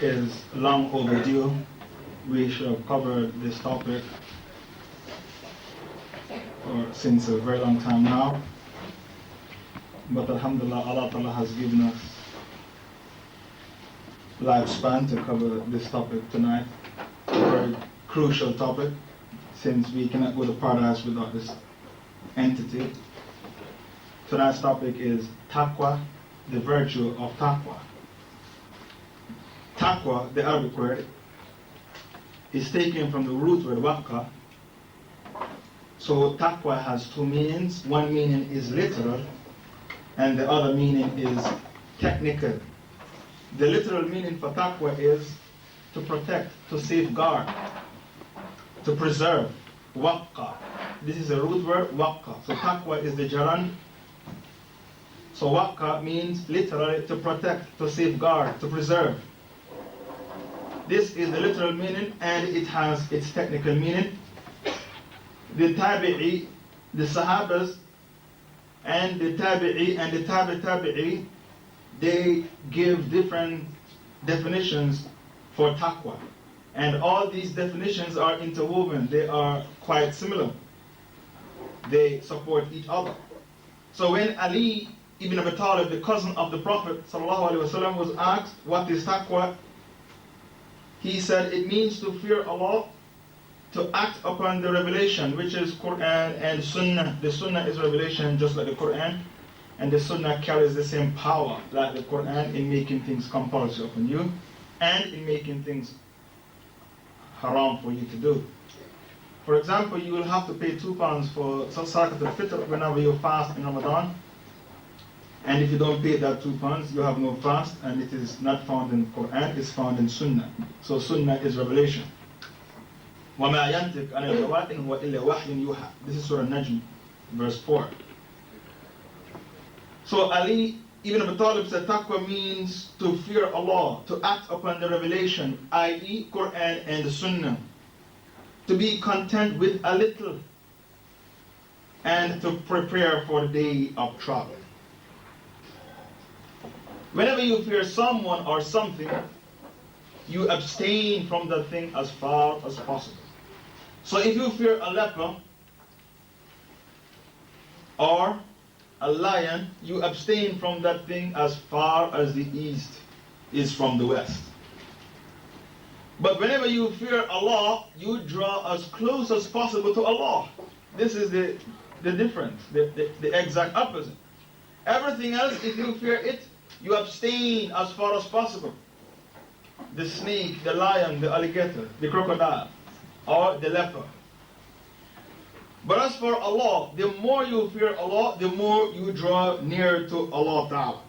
is long overdue. We should have covered this topic since a very long time now. But Alhamdulillah, Allah Ta'ala has given us lifespan to cover this topic tonight. A very crucial topic, since we cannot go to paradise without this entity. Tonight's topic is Taqwa, the virtue of Taqwa. Taqwa, the Arabic word, is taken from the root word waqqa. So Taqwa has two meanings. One meaning is literal, and the other meaning is technical. The literal meaning for Taqwa is to protect, to safeguard, to preserve. Waqqa. This is a root word, waqqa. So Taqwa is the gerund. So waqqa means literally to protect, to safeguard, to preserve. This is the literal meaning, and it has its technical meaning. The tabi'i, the sahabas, and the tabi'i and the tabi'i, they give different definitions for taqwa. And all these definitions are interwoven. They are quite similar. They support each other. So when Ali ibn Abi Talib, the cousin of the Prophet ﷺ, was asked, what is taqwa? He said it means to fear Allah, to act upon the revelation, which is Quran and Sunnah. The Sunnah is revelation just like the Quran, and the Sunnah carries the same power like the Quran in making things compulsory upon you and in making things haram for you to do. For example, you will have to pay £2 for Zakat al-Fitr whenever you fast in Ramadan. And if you don't pay that £2, you have no fast, and it is not found in Quran, it's found in Sunnah. So Sunnah is revelation. وَمَا يَنْتِقْ عَنِ الْهَوَىٰ إِنْ هُوَ إِلَّا وَحْيٌ يُوحَىٰ. This is Surah Najm, verse 4. So Ali ibn Abi Talib said taqwa means to fear Allah, to act upon the revelation, i.e. Quran and the Sunnah. To be content with a little, and to prepare for the day of trouble. Whenever you fear someone or something, you abstain from that thing as far as possible. So if you fear a leper or a lion, you abstain from that thing as far as the east is from the west. But whenever you fear Allah, you draw as close as possible to Allah. This is the difference, the exact opposite. Everything else, if you fear it, you abstain as far as possible. The snake, the lion, the alligator, the crocodile, or the leper. But as for Allah, the more you fear Allah, the more you draw near to Allah Ta'ala.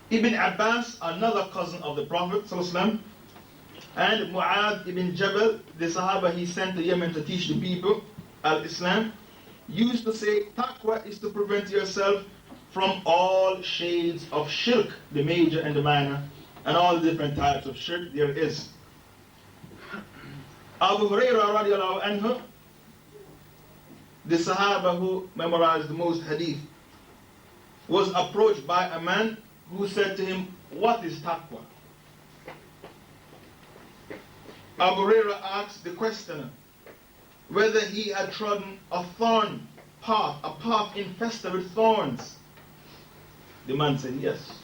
Ibn Abbas, another cousin of the Prophet ﷺ, and Mu'adh ibn Jabal, the Sahaba he sent to Yemen to teach the people al-Islam, used to say, taqwa is to prevent yourself from all shades of shirk, the major and the minor, and all the different types of shirk there is. Abu Hurairah radiallahu anhu, the Sahaba who memorized the most hadith, was approached by a man who said to him, what is taqwa? Abu Hurairah asked the questioner whether he had trodden a thorn path, a path infested with thorns. The man said yes.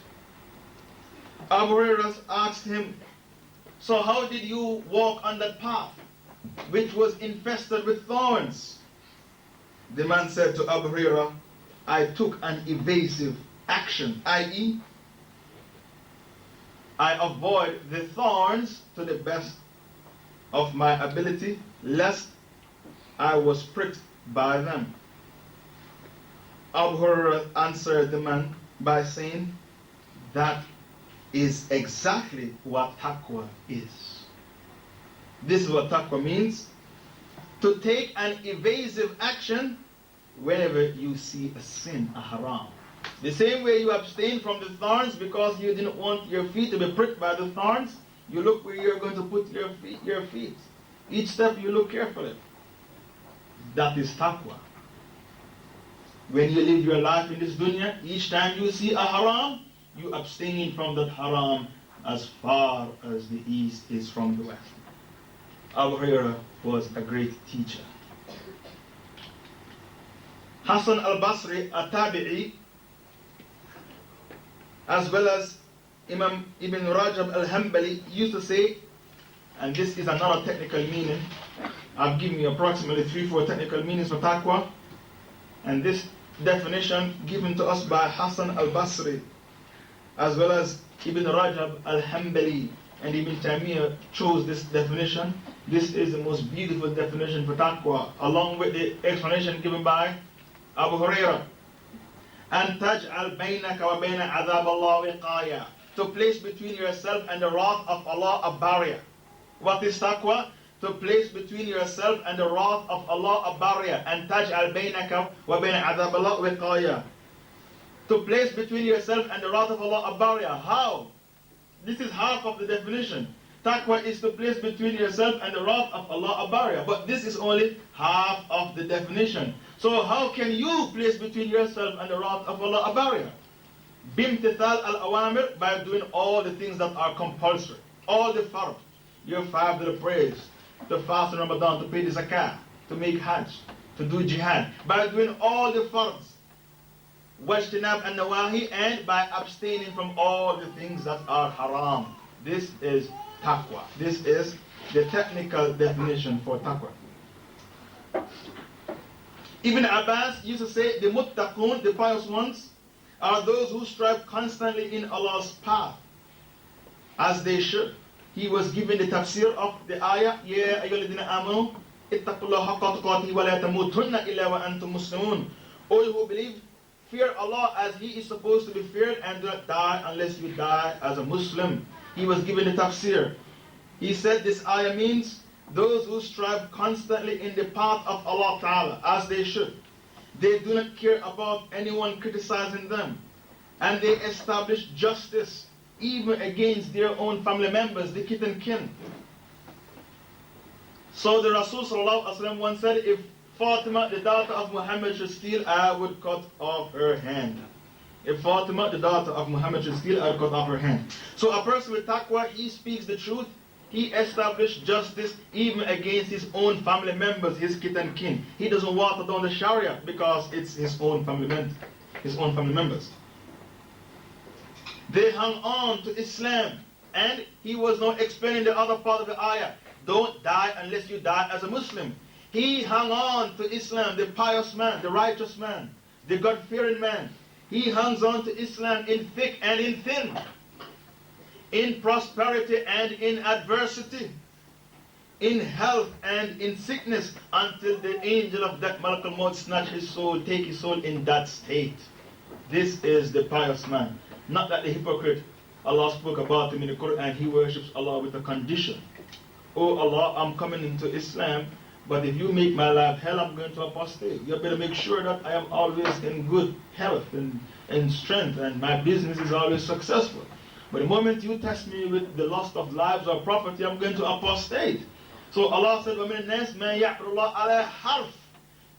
Abu Hurairah asked him, so how did you walk on that path which was infested with thorns? The man said to Abu Hurairah, I took an evasive action, i.e. I avoid the thorns to the best of my ability, lest I was pricked by them. Abu Hurairah answered the man by saying, that is exactly what taqwa is. This is what taqwa means. To take an evasive action whenever you see a sin, a haram. The same way you abstain from the thorns because you didn't want your feet to be pricked by the thorns, you look where you're going to put your feet. Each step you look carefully. That is taqwa. When you live your life in this dunya, each time you see a haram, you abstain from that haram as far as the east is from the west. Abu Hurairah was a great teacher. Hassan al-Basri, a tabi'i, as well as Imam Ibn Rajab al-Hanbali used to say, and this is another technical meaning, I've given you approximately 3-4 technical meanings for taqwa, and this definition given to us by Hassan al-Basri, as well as Ibn Rajab al-Hanbali, and Ibn Taymiyyah chose this definition. This is the most beautiful definition for taqwa, along with the explanation given by Abu Hurairah. أن تجعل بينك وبين عذاب الله وقاية, to place between yourself and the wrath of Allah a barrier. What is taqwa? To place between yourself and the wrath of Allah a barrier. أن تجعل بينك وبين عذاب الله وقاية, to place between yourself and the wrath of Allah a barrier. How? This is half of the definition. Taqwa is to place between yourself and the wrath of Allah a barrier. But this is only half of the definition. So how can you place between yourself and the wrath of Allah a barrier? Bimtithal al-awamir, by doing all the things that are compulsory. All the fard. Your 5 daily prayers. To fast in Ramadan, to pay the zakah, to make hajj, to do jihad. By doing all the fards. Wajtinab and nawahi, and by abstaining from all the things that are haram. This is taqwa. This is the technical definition for taqwa. Ibn Abbas used to say, the muttaqun, the pious ones, are those who strive constantly in Allah's path, as they should. He was given the tafsir of the ayah, Ya ayyuhalladhina amanu, ittaqullaha haqqa tuqatih wa la tamutunna illa wa antum muslimun. All who believe, fear Allah as He is supposed to be feared, and do not die unless you die as a Muslim. He was given the tafsir. He said this ayah means those who strive constantly in the path of Allah Ta'ala, as they should. They do not care about anyone criticizing them. And they establish justice even against their own family members, the kith and kin. So the Rasul Sallallahu Alaihi Wasallam once said, if Fatima, the daughter of Muhammad, should steal, I would cut off her hand. If Fatima, the daughter of Muhammad, should steal, I would cut off her hand. So a person with taqwa, he speaks the truth. He established justice even against his own family members, his kith and kin. He doesn't water down the Sharia because it's his own family members. They hung on to Islam, and he was not explaining the other part of the ayah. Don't die unless you die as a Muslim. He hung on to Islam, the pious man, the righteous man, the God-fearing man. He hangs on to Islam in thick and in thin, in prosperity and in adversity, in health and in sickness, until the angel of death, Malak al-Maut, snatch his soul, take his soul in that state. This is the pious man. Not that the hypocrite, Allah spoke about him in the Quran, he worships Allah with a condition. Oh Allah, I'm coming into Islam, but if you make my life hell, I'm going to apostate. You better make sure that I am always in good health and strength, and my business is always successful. But the moment you test me with the lust of lives or property, I'm going to apostate. So Allah said, وَمِنَ النَّاسِ مَن يَعْبُدُ اللَّهَ عَلَى حَرْفٍ.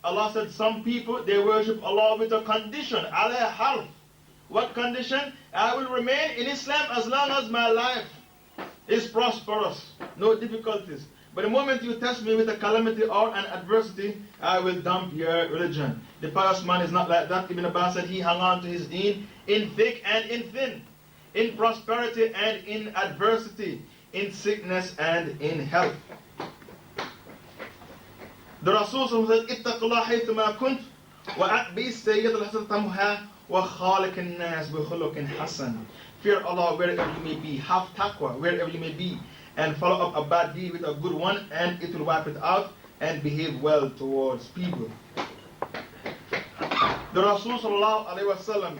Allah said some people, they worship Allah with a condition, عَلَى حَرْفٍ. What condition? I will remain in Islam as long as my life is prosperous, no difficulties. But the moment you test me with a calamity or an adversity, I will dump your religion. The pious man is not like that. Ibn Abbas said he hung on to his deen in thick and in thin, in prosperity and in adversity, in sickness and in health. The Rasul said, اتَّقُ اللَّهَ حَيْثُمَا كُنْتَ وَأَتْبِعِ السَّيِّئَةَ الْحَسَنَةَ تَمْحُهَا وَخَالِقِ النَّاسَ بِخُلُقٍ حَسَنٍ. Fear Allah wherever you may be. Have taqwa wherever you may be. And follow up a bad deed with a good one, and it will wipe it out, and behave well towards people. The Rasul Sallallahu Alaihi Wasallam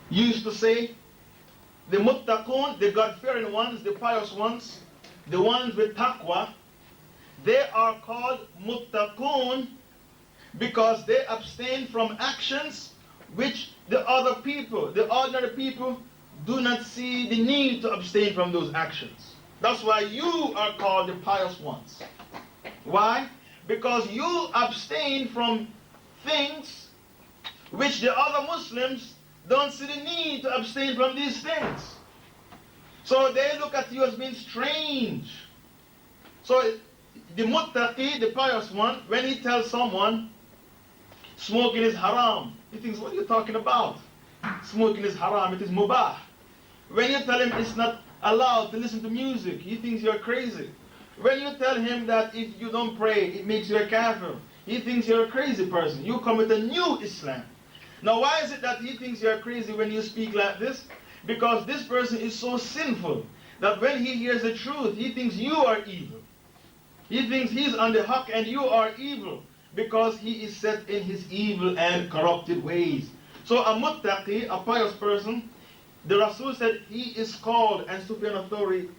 used to say, the muttaqun, the God-fearing ones, the pious ones, the ones with taqwa, they are called muttaqun because they abstain from actions which the other people, the ordinary people, do not see the need to abstain from those actions. That's why you are called the pious ones. Why? Because you abstain from things which the other Muslims don't see the need to abstain from these things. So they look at you as being strange. So the muttaqi, the pious one, when he tells someone smoking is haram, he thinks, what are you talking about? Smoking is haram, it is mubah. When you tell him it's not allowed to listen to music, he thinks you're crazy. When you tell him that if you don't pray, it makes you a kafir, he thinks you're a crazy person. You come with a new Islam. Now why is it that he thinks you're crazy when you speak like this? Because this person is so sinful that when he hears the truth, he thinks you are evil. He thinks he's on the haqq and you are evil because he is set in his evil and corrupted ways. So a muttaqi, a pious person, the Rasul said he is called, and Sufyan al-Thawri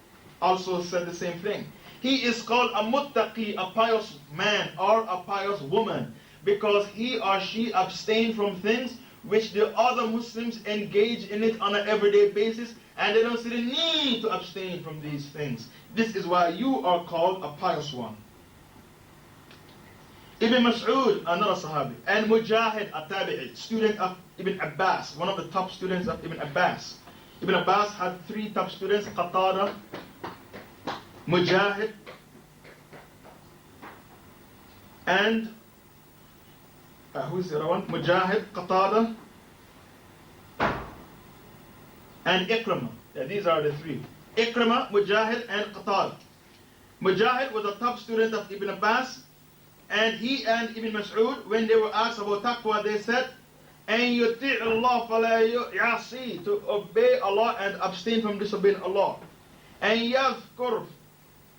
also said the same thing. He is called a muttaqi, a pious man or a pious woman, because he or she abstained from things which the other Muslims engage in it on an everyday basis, and they don't see the need to abstain from these things. This is why you are called a pious one. Ibn Mas'ud, another Sahabi, and Mujahid, a Tabi'i, student of Ibn Abbas, one of the top students of Ibn Abbas. Ibn Abbas had 3 top students, Qatada, Mujahid, and who's the other one? Mujahid, Qatada, and Ikrimah. These are the 3. Ikrimah, Mujahid, and Qatada. Mujahid was a top student of Ibn Abbas, and he and Ibn Mas'ud, when they were asked about taqwa, they said, "And yuti' Allah fala yasi," to obey Allah and abstain from disobeying Allah. And yadhkur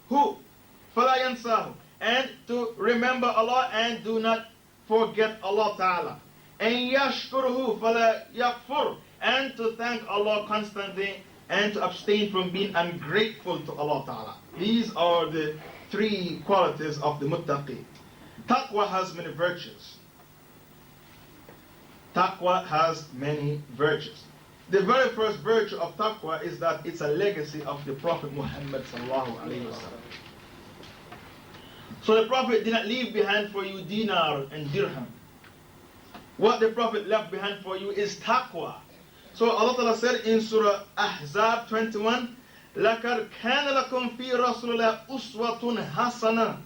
hu fala yansahu, and to remember Allah and do not forget Allah Ta'ala. And yashkuruhu fala yakfur, and to thank Allah constantly and to abstain from being ungrateful to Allah Ta'ala. These are the 3 qualities of the muttaqi. Taqwa has many virtues. Taqwa has many virtues. The very first virtue of taqwa is that it's a legacy of the Prophet Muhammad sallallahu alaihi wasallam. So the Prophet did not leave behind for you dinar and dirham. What the Prophet left behind for you is taqwa. So Allah Ta'ala said in Surah Ahzab 21, لَقَدْ كَانَ لَكُمْ فِي رَسُولِ اللَّهِ أُسْوَةٌ حَسَنَةٌ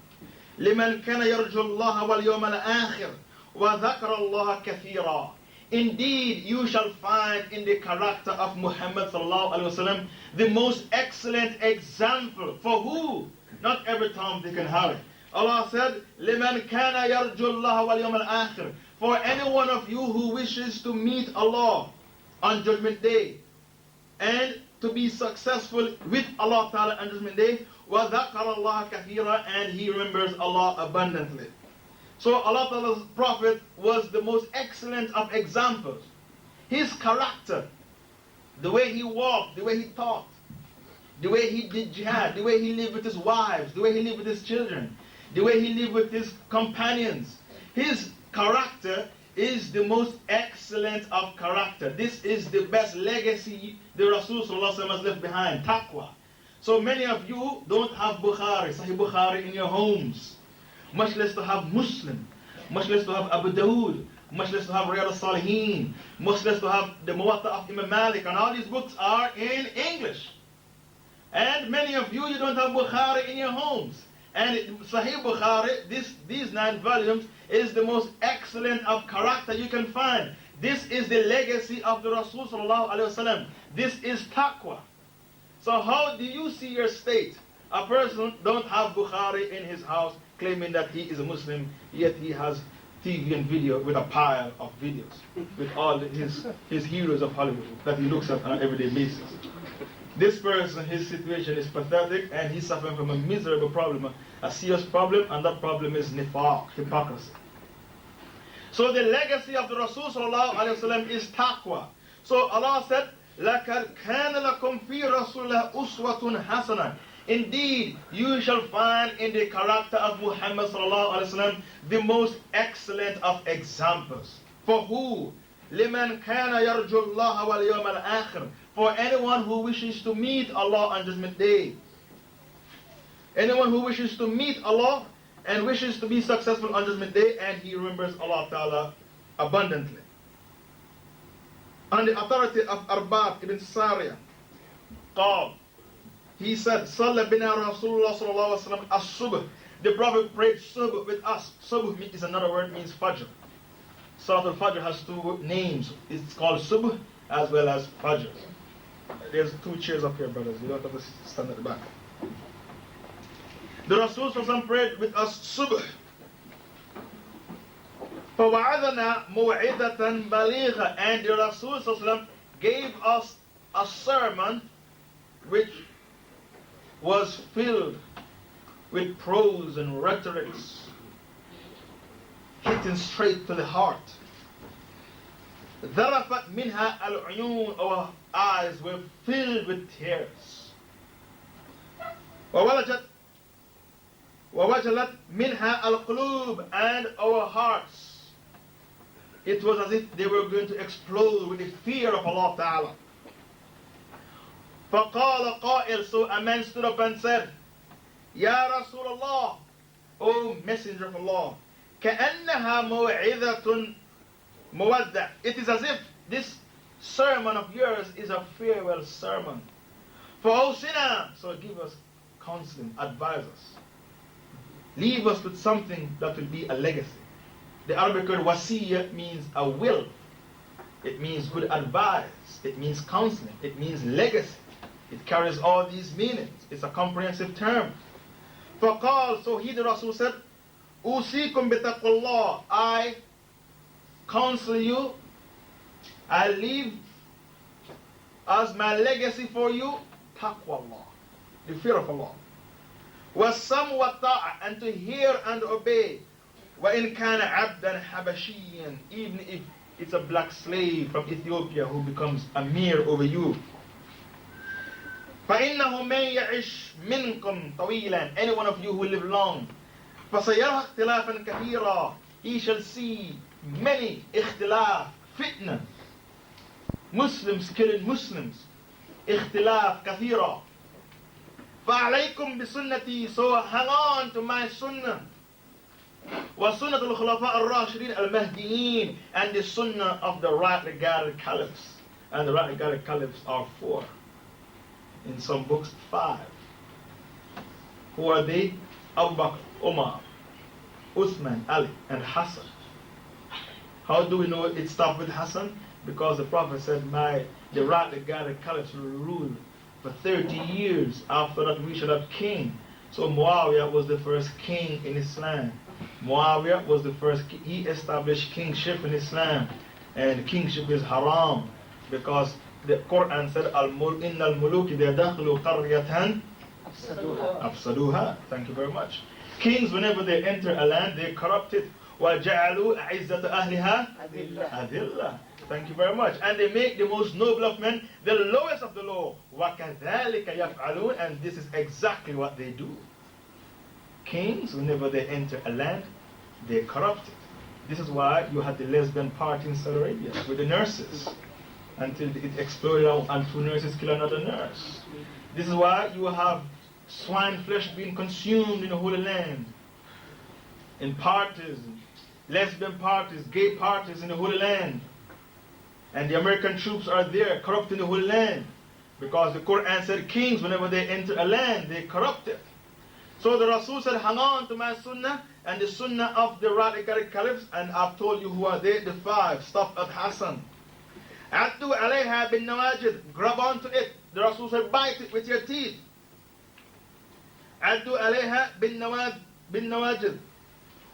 لِمَنْ كَانَ يَرْجُو اللَّهَ وَالْيَوْمَ الْآخِرِ وَذَكَرَ اللَّهَ كَثِيرًا. Indeed, you shall find in the character of Muhammad sallallahu alaihi wasallam the most excellent example. For who? Not every time they can have it. Allah said, لِمَنْ كَانَ يَرْجُو اللَّهَ وَالْيَوْمَ الْآخِرِ. For any one of you who wishes to meet Allah on Judgment Day and to be successful with Allah Ta'ala on Judgment Day, وَذَكَرَ اللَّهَ كَثِيرًا, and he remembers Allah abundantly. So Allah Ta'ala's Prophet was the most excellent of examples. His character, the way he walked, the way he talked, the way he did jihad, the way he lived with his wives, the way he lived with his children, the way he lived with his companions. His character is the most excellent of character. This is the best legacy the Rasul sallallahu alaihi wasallam has left behind, taqwa. So many of you don't have Sahih Bukhari in your homes, much less to have Muslim, much less to have Abu Dawood, much less to have Riyad al-Salihin, much less to have the Muwatta of Imam Malik, and all these books are in English. And many of you don't have Bukhari in your homes. And Sahih Bukhari, these 9 volumes, is the most excellent of character you can find. This is the legacy of the Rasul sallallahu alaihi wasallam. This is taqwa. So how do you see your state? A person don't have Bukhari in his house, claiming that he is a Muslim, yet he has TV and video with a pile of videos with all his heroes of Hollywood that he looks at on an everyday basis. This person, his situation is pathetic, and he's suffering from a miserable problem, a serious problem, and that problem is nifaq, hypocrisy. So the legacy of the Rasul sallallahu alaihi wasallam is taqwa. So Allah said, لَقَدْ كَانَ لَكُمْ فِي رَسُولِ اللَّهِ أُسْوَةٌ حَسَنَةٌ. Indeed, you shall find in the character of Muhammad sallallahu alaihi wasallam the most excellent of examples. For who? لِمَنْ كَانَ يَرْجُو اللَّهَ وَالْيَوْمَ الْآخِرِ. For anyone who wishes to meet Allah on Judgment Day. Anyone who wishes to meet Allah and wishes to be successful on Judgment Day, and he remembers Allah Ta'ala abundantly. On the authority of Arbab ibn Sariya, قال, he said, صلى بنا رسول الله صلى الله عليه وسلم الصبح. The Prophet prayed subh with us. Subh is another word, means Fajr. Salat al-Fajr has two names. It's called subh as well as Fajr. There's two chairs up here, brothers. You don't have to stand at the back. The Rasul prayed with us subh. فَوَعَذَنَا مُوعِدَةً بَلِيغًا. And the Rasul gave us a sermon which was filled with prose and rhetorics, hitting straight to the heart. ذَرَفَتْ مِنْهَا الْعُيُونَ. Our eyes were filled with tears. وَوَجَلَتْ مِنْهَا الْقُلُوبِ. And our hearts, it was as if they were going to explode with the fear of Allah Ta'ala. فَقَالَ قَائِلٌ. So a man stood up and said, Ya Rasulullah, O Messenger of Allah, كَأَنَّهَا مَوْعِظَةٌ مُوَدَّةٌ. It is as if this sermon of yours is a farewell sermon. فَأَوْصِنَا. So give us counseling, advise us. Leave us with something that will be a legacy. The Arabic word wasiyya means a will. It means good advice. It means counseling. It means legacy. It carries all these meanings. It's a comprehensive term. فَقَالْ. So he, the Rasul, said, أُوصِيكُمْ بِتَقْوَى اللَّهِ. I counsel you, I leave as my legacy for you, Taqwa Allah, the fear of Allah. وَالسَّمْ وَالطَّاعَةِ. And to hear and obey. وَإِنْ كَانَ عَبْدًا حَبَشِيًّا. Even if it's a black slave from Ethiopia who becomes a Amir over you. فَإِنَّهُ مَنْ يَعِشْ مِنْكُمْ طَوِيلًا. Any one of you who live long. فَسَيَرَى اخْتِلَافًا كَثِيرًا. He shall see many اختلاف, fitna. Muslims killing Muslims. اختلاف كثيرا. فَعَلَيْكُمْ بِسُنَّتِي. So hang on to my sunnah. وَسُنَّةُ الْخُلَفَاءِ الرَّاشِدِينَ الْمَهْدِيِّينَ. And the sunnah of the right regarded caliphs. And the right regarded caliphs are 4. In some books, 5. Who are they? Abu Bakr, Umar, Uthman, Ali, and Hassan. How do we know it stopped with Hassan? Because the Prophet said, the right regarded caliphs will rule for 30 years. After that, we shall have king. So Muawiyah was the first king in Islam. Muawiyah was the first king. He established kingship in Islam. And kingship is haram. Because the Quran said, Inna al-muluki idha dakhlu qaryatan afsaduha. Thank you very much. Kings, whenever they enter a land, they corrupt it. وَجَعَلُوا أَعِزَّةَ أَهْلِهَا أَذِلَّةً. Thank you very much. And they make the most noble of men the lowest of the low. وَكَذَلِكَ يَفْعَلُونَ. And this is exactly what they do. Kings, whenever they enter a land, they corrupt it. This is why you had the lesbian party in Saudi Arabia with the nurses. Until it exploded out and 2 nurses kill another nurse. This is why you have swine flesh being consumed in the Holy Land. In parties, lesbian parties, gay parties in the Holy Land. And the American troops are there corrupting the Holy Land. Because the Quran said kings, whenever they enter a land, they corrupt it. So the Rasul said, hang on to my sunnah and the sunnah of the radical caliphs. And I've told you who are they, the 5. Stop at Hassan. Addu alayha bin nawajid. Grab onto it. The Rasul said, bite it with your teeth. Addu alayha bin nawajid.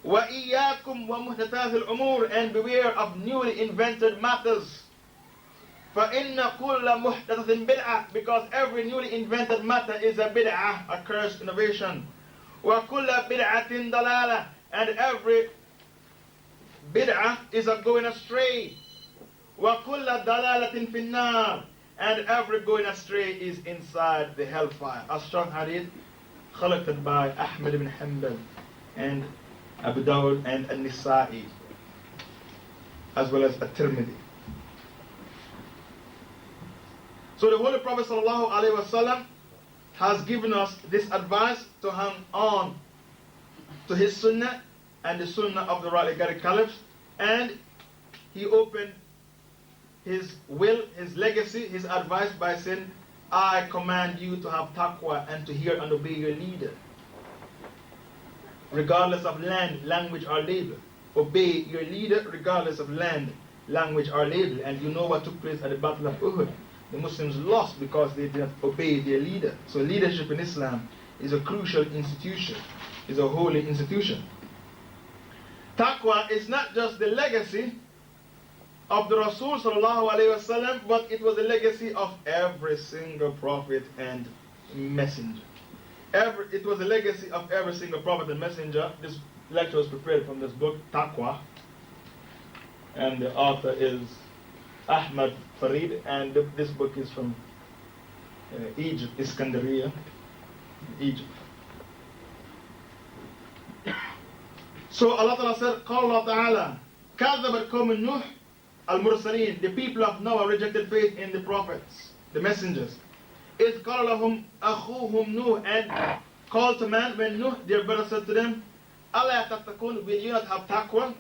Wa iyyakum wa muhdathath al-umur. And beware of newly invented matters. فَإِنَّ كُلَّ مُحْدَثَةٍ بِدْعَةٍ. Because every newly invented matter is a bid'ah, a cursed innovation. وَكُلَّ بِدْعَةٍ دَلَالَةٍ. And every bid'ah is a going astray. وَكُلَّ دَلَالَةٍ فِي النَّارِ. And every going astray is inside the hellfire. A strong hadith collected by Ahmad ibn Hanbal and Abu Dawud and An-Nisa'i, as well as At-Tirmidhi. So the Holy Prophet ﷺ has given us this advice to hang on to his sunnah and the sunnah of the right regarded caliphs, and he opened his will, his legacy, his advice by saying, I command you to have taqwa and to hear and obey your leader. Regardless of land, language, or label. Obey your leader regardless of land, language, or label. And you know what took place at the Battle of Uhud. The Muslims lost because they did not obey their leader. So leadership in Islam is a crucial institution, is a holy institution. Taqwa is not just the legacy of the Rasul sallallahu alayhi wasallam, but it was the legacy of every single prophet and messenger. It was the legacy of every single prophet and messenger. This lecture was prepared from this book, Taqwa, and the author is Ahmad Farid, and this book is from Egypt, Iskandariya, Egypt. So Allah Ta'ala said, Qala Ta'ala, كَذَّبَتْ قَوْمُ نُوحٍ الْمُرْسَلِينَ. The people of Noah rejected faith in the prophets, the messengers. إِذْ قَالَ لَهُمْ أَخُوهُمْ نُوحٍ. And called to man when Nuh, their brother, said to them, أَلَا تَتَّقُونَ. Will you not have taqwa?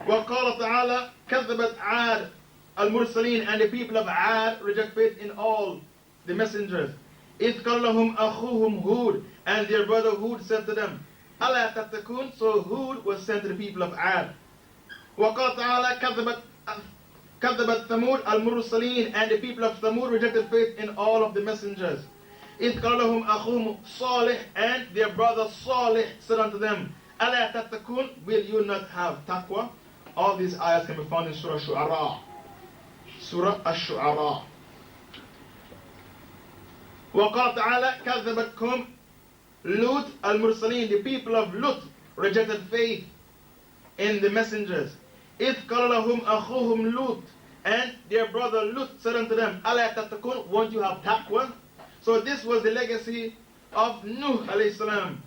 وَقَالَ تَعَالَى كَذَّبَتْ عَادٌ الْمُرْسَلِينَ. And the people of Ad reject faith in all the messengers. إِذْ قَالَ لَهُمْ أَخُوهُمْ Hud. And their brother Hud said to them, أَلَا تَتَّقُونَ. So Hud was sent to the people of Ad. وَقَالَ تَعَالَى كَذَّبَتْ ثَمُودُ الْمُرْسَلِينَ. And the people of Thamud rejected faith in all of the messengers. إِذْ قَالَ لَهُمْ أَخُوهُمْ صَالِحٌ. And their brother Salih said unto them, أَلَا تَتَّقُونَ. Will you not have taqwa? All these ayahs can be found in Surah Shu'ara. Surah Ash-Shu'ara. وَقَالَ تَعَالَى كَذَّبَتْ قَوْمُ Lut al-Mursaleen. The people of Lut rejected faith in the messengers. إِذْ قَالَ لَهُمْ أَخُوهُمْ Lut. And their brother Lut said unto them, أَلَا تَتَّقُونَ. Won't you have taqwa? So this was the legacy of Nuh alayhi salam.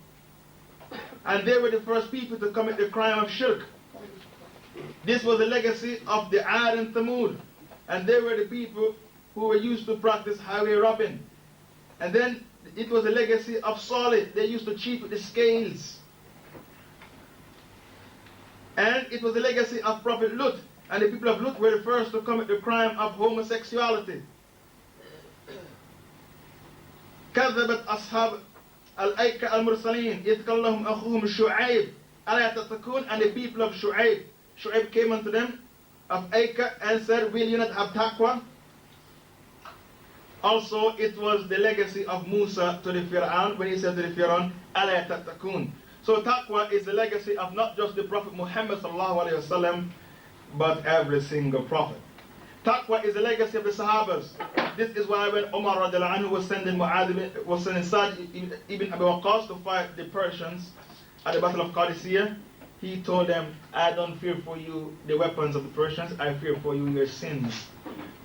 And they were the first people to commit the crime of shirk. This was the legacy of the Ad and Thamud. And they were the people who were used to practice highway robbing. And then it was the legacy of Salih. They used to cheat with the scales. And it was the legacy of Prophet Lut. And the people of Lut were the first to commit the crime of homosexuality. كذبت أصحاب الأيكة المرسلين إذ قال لهم أخوهم شعيب ألا تتقون. And the people of Shu'aib came unto them of Aika and said, will you not have taqwa? Also, it was the legacy of Musa to the Fir'aun when he said to the Fir'aun, ألا تتقون. So taqwa is the legacy of not just the Prophet Muhammad sallallahu alayhi wasallam, but every single prophet. Taqwa is the legacy of the Sahabas. This is why when Umar radiallahu anhu was sending Sa'd ibn Abi Waqqas to fight the Persians at the Battle of Qadisiyah, he told them, I don't fear for you the weapons of the Persians, I fear for you your sins,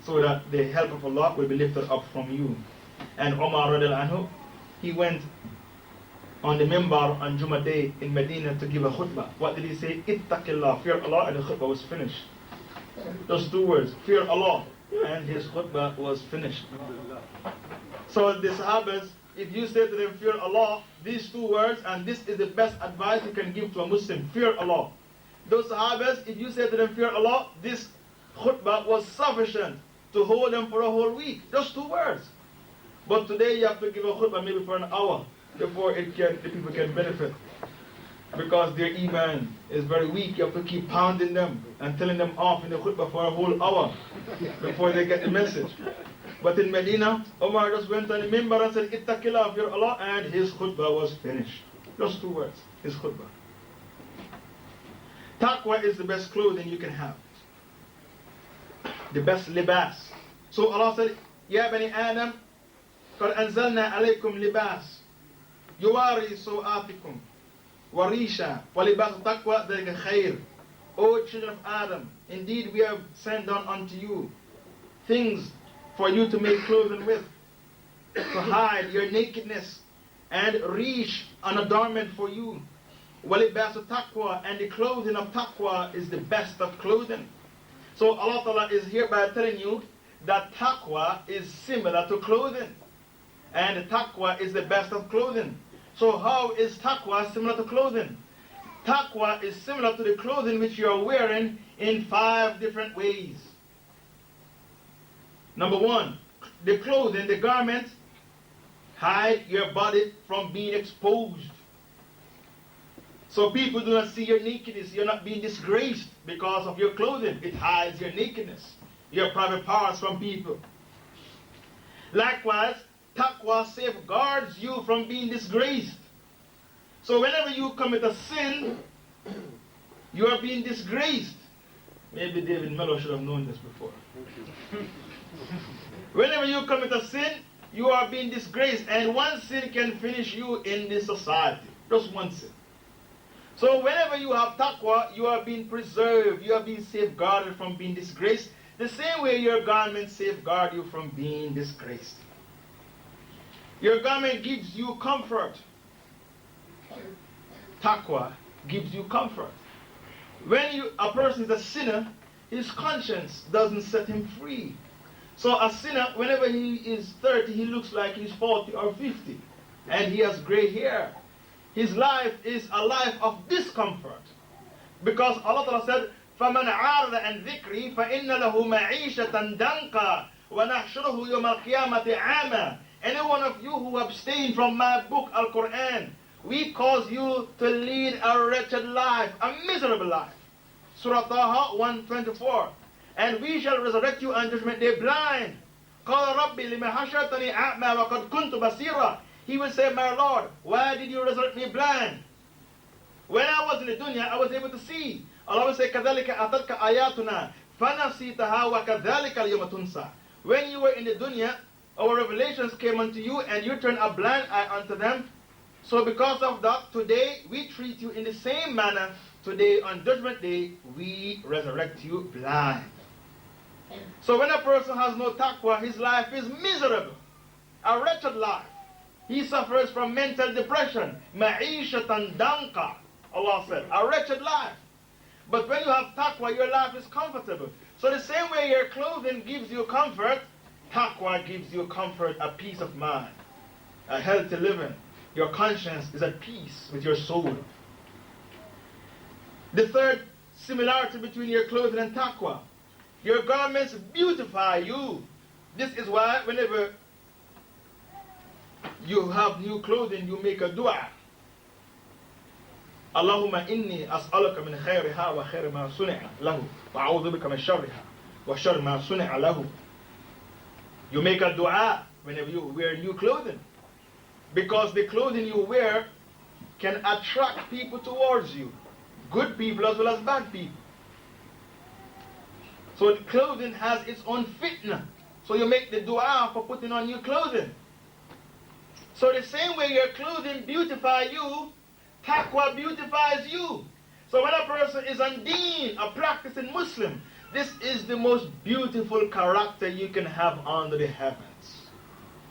so that the help of Allah will be lifted up from you. And Umar radiallahu anhu, he went on the mimbar on Jummah day in Medina to give a khutbah. What did he say? Ittaqillah, fear Allah, and the khutbah was finished. Those two words, fear Allah, and his khutbah was finished. So the Sahabas, if you say to them, fear Allah, these two words, and this is the best advice you can give to a Muslim, fear Allah. Those Sahabas, if you say to them, fear Allah, this khutbah was sufficient to hold them for a whole week. Just two words. But today you have to give a khutbah maybe for an hour before the people can benefit. Because their iman is very weak, you have to keep pounding them and telling them off in the khutbah for a whole hour before they get the message. But in Medina, Umar just went on the mimbar and said, Ittaqillah, fear Allah, and his khutbah was finished. Just two words, his khutbah. Taqwa is the best clothing you can have. The best libas. So Allah said, Ya Bani Adam, قَدْ أَنزَلْنَا عَلَيْكُمْ لِبَاسٍ يُوَارِي سَوْآتِكُمْ وَرِيشًا وَلِبَاسُ تَقْوَى ذَلِكَ خَيْرٌ. O children of Adam, indeed we have sent down unto you things for you to make clothing with, to hide your nakedness, and rish, an adornment for you. وَلِبَاسُ تَقْوَى, and the clothing of taqwa is the best of clothing. So Allah Ta'ala is hereby telling you that taqwa is similar to clothing. And taqwa is the best of clothing. So how is taqwa similar to clothing? Taqwa is similar to the clothing which you are wearing in 5 different ways. Number one, the clothing, the garment, hide your body from being exposed. So people do not see your nakedness. You're not being disgraced because of your clothing. It hides your nakedness, your private parts from people. Likewise, taqwa safeguards you from being disgraced. So whenever you commit a sin, you are being disgraced. Maybe David Mello should have known this before. Whenever you commit a sin, you are being disgraced. And one sin can finish you in this society. Just one sin. So whenever you have taqwa, you are being preserved. You are being safeguarded from being disgraced. The same way your garments safeguard you from being disgraced. Your garment gives you comfort. Taqwa gives you comfort. When a person is a sinner, his conscience doesn't set him free. So a sinner, whenever he is 30, he looks like he's 40 or 50. And he has gray hair. His life is a life of discomfort. Because Allah Ta'ala said, فَمَنْ عَارَضَ عَنْ ذِكْرِي فَإِنَّ لَهُ مَعِيشَةً دَنْقًا وَنَحْشُرُهُ يَوْمَ الْقِيَامَةِ عَامًا. Any one of you who abstain from my book, Al-Quran, we cause you to lead a wretched life, a miserable life. Surah Taha 124. And we shall resurrect you on judgment day blind. قَالَ رَبِّ لِمَ حَشَرْتَنِي أَعْمَى وَقَدْ كُنْتُ بَصِيرًا. He will say, my Lord, why did you resurrect me blind? When I was in the dunya, I was able to see. Allah will say, كَذَلِكَ أَتَتْكَ آيَاتُنَا فَنَسِيتَهَا وَكَذَلِكَ الْيَوْمَ تُنْسَى. When you were in the dunya, our revelations came unto you and you turned a blind eye unto them. So because of that, today we treat you in the same manner. Today on judgment day, we resurrect you blind. So when a person has no taqwa, his life is miserable. A wretched life. He suffers from mental depression. Ma'ishatan danka. Allah said, a wretched life. But when you have taqwa, your life is comfortable. So the same way your clothing gives you comfort, taqwa gives you comfort, a peace of mind, a healthy living. Your conscience is at peace with your soul. The third similarity between your clothing and taqwa, your garments beautify you. This is why whenever you have new clothing, you make a dua. Allahumma inni as'aluka min khayriha wa khayri ma suni'a lahu wa a'udhu bika min sharriha wa sharri ma suni'a lahu. You make a dua whenever you wear new clothing. Because the clothing you wear can attract people towards you. Good people as well as bad people. So the clothing has its own fitna. So you make the dua for putting on new clothing. So the same way your clothing beautify you, taqwa beautifies you. So when a person is on deen, a practicing Muslim, this is the most beautiful character you can have under the heavens.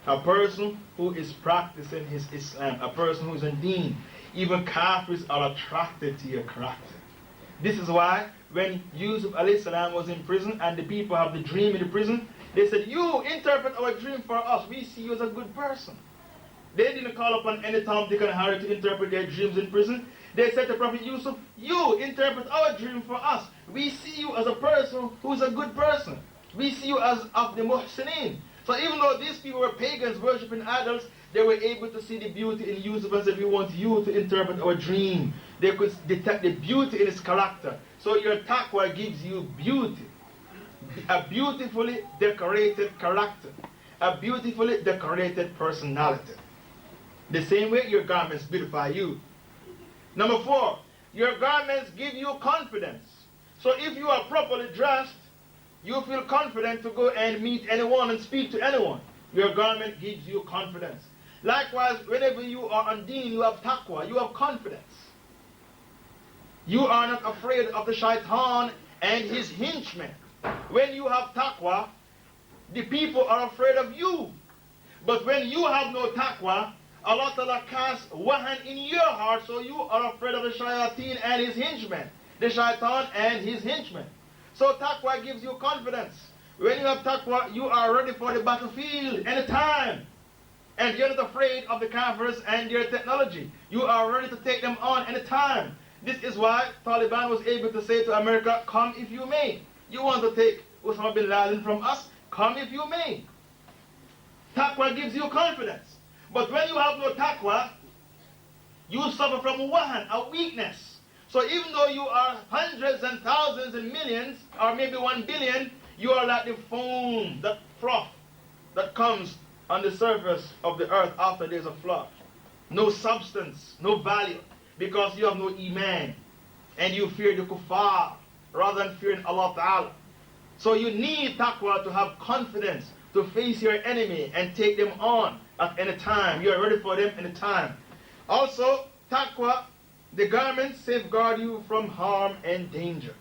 A person who is practicing his Islam, a person who is on deen. Even kafirs are attracted to your character. This is why when Yusuf alayhi salam was in prison and the people have the dream in the prison, they said, you interpret our dream for us. We see you as a good person. They didn't call upon any Tom, Dick, and Harry to interpret their dreams in prison. They said to Prophet Yusuf, you interpret our dream for us. We see you as a person who's a good person. We see you as of the muhsinin. So even though these people were pagans worshipping idols, they were able to see the beauty in Yusuf and said, we want you to interpret our dream. They could detect the beauty in his character. So your taqwa gives you beauty. A beautifully decorated character. A beautifully decorated personality. The same way your garments beautify you. Number 4, your garments give you confidence. So if you are properly dressed, you feel confident to go and meet anyone and speak to anyone. Your garment gives you confidence. Likewise, whenever you are on deen, you have taqwa, you have confidence. You are not afraid of the shaitan and his henchmen. When you have taqwa, the people are afraid of you. But when you have no taqwa, Allah Ta'ala casts wahan in your heart, so you are afraid of the shayateen and his henchmen. The shaitan and his henchmen. So taqwa gives you confidence. When you have taqwa, you are ready for the battlefield anytime. And you're not afraid of the kafirs and their technology. You are ready to take them on anytime. This is why Taliban was able to say to America, come if you may. You want to take Osama bin Laden from us? come if you may. Taqwa gives you confidence. But when you have no taqwa, you suffer from wahan, a weakness. So even though you are hundreds and thousands and millions, or maybe 1 billion, you are like the foam, that froth that comes on the surface of the earth after there's a flood. No substance, no value, because you have no iman, and you fear the kuffar rather than fearing Allah Ta'ala. So you need taqwa to have confidence to face your enemy and take them on at any time. You are ready for them any time. Also, taqwa, the garments safeguard you from harm and danger.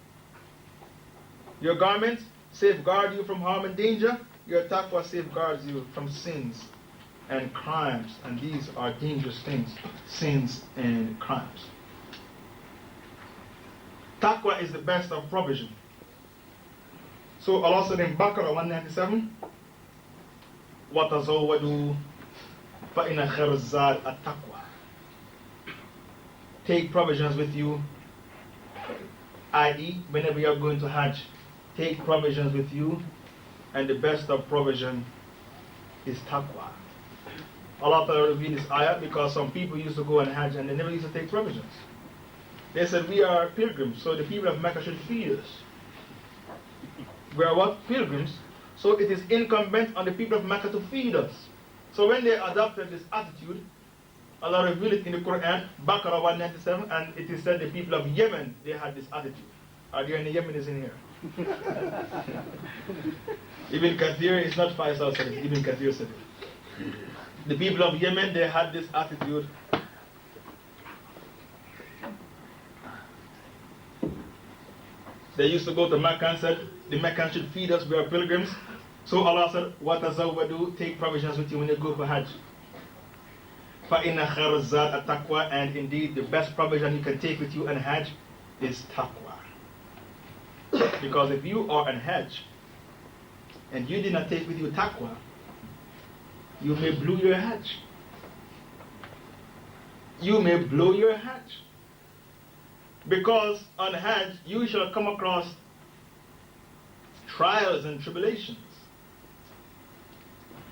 Your garments safeguard you from harm and danger. Your taqwa safeguards you from sins and crimes. And these are dangerous things, sins and crimes. Taqwa is the best of provision. So Allah said in Baqarah 197, وَتَزَوَّدُوا فَإِنَ خَيْرَ الزَّادِ التَّقْوَى. Take provisions with you, i.e., whenever you are going to Hajj, take provisions with you, and the best of provision is taqwa. Allah Ta'ala revealed this ayah because some people used to go on Hajj and they never used to take provisions. They said, we are pilgrims, so the people of Mecca should feed us. We are what? Pilgrims. So it is incumbent on the people of Mecca to feed us. So when they adopted this attitude, Allah revealed it in the Quran, Baqarah 197, and it is said the people of Yemen, they had this attitude. Are there any Yemenis in here? Ibn Kathir is not Faisal said it, Ibn Kathir said it. The people of Yemen, they had this attitude. They used to go to Mecca and said, the Meccans should feed us, we are pilgrims. So Allah said, وَتَزَوَّدُوا, take provisions with you when you go for Hajj. فَإِنَّ خَيْرَ الزَّادِ التَّقْوَى, and indeed the best provision you can take with you on Hajj is taqwa. Because if you are on Hajj and you did not take with you taqwa, you may blow your Hajj. You may blow your Hajj. Because on Hajj, you shall come across trials and tribulations.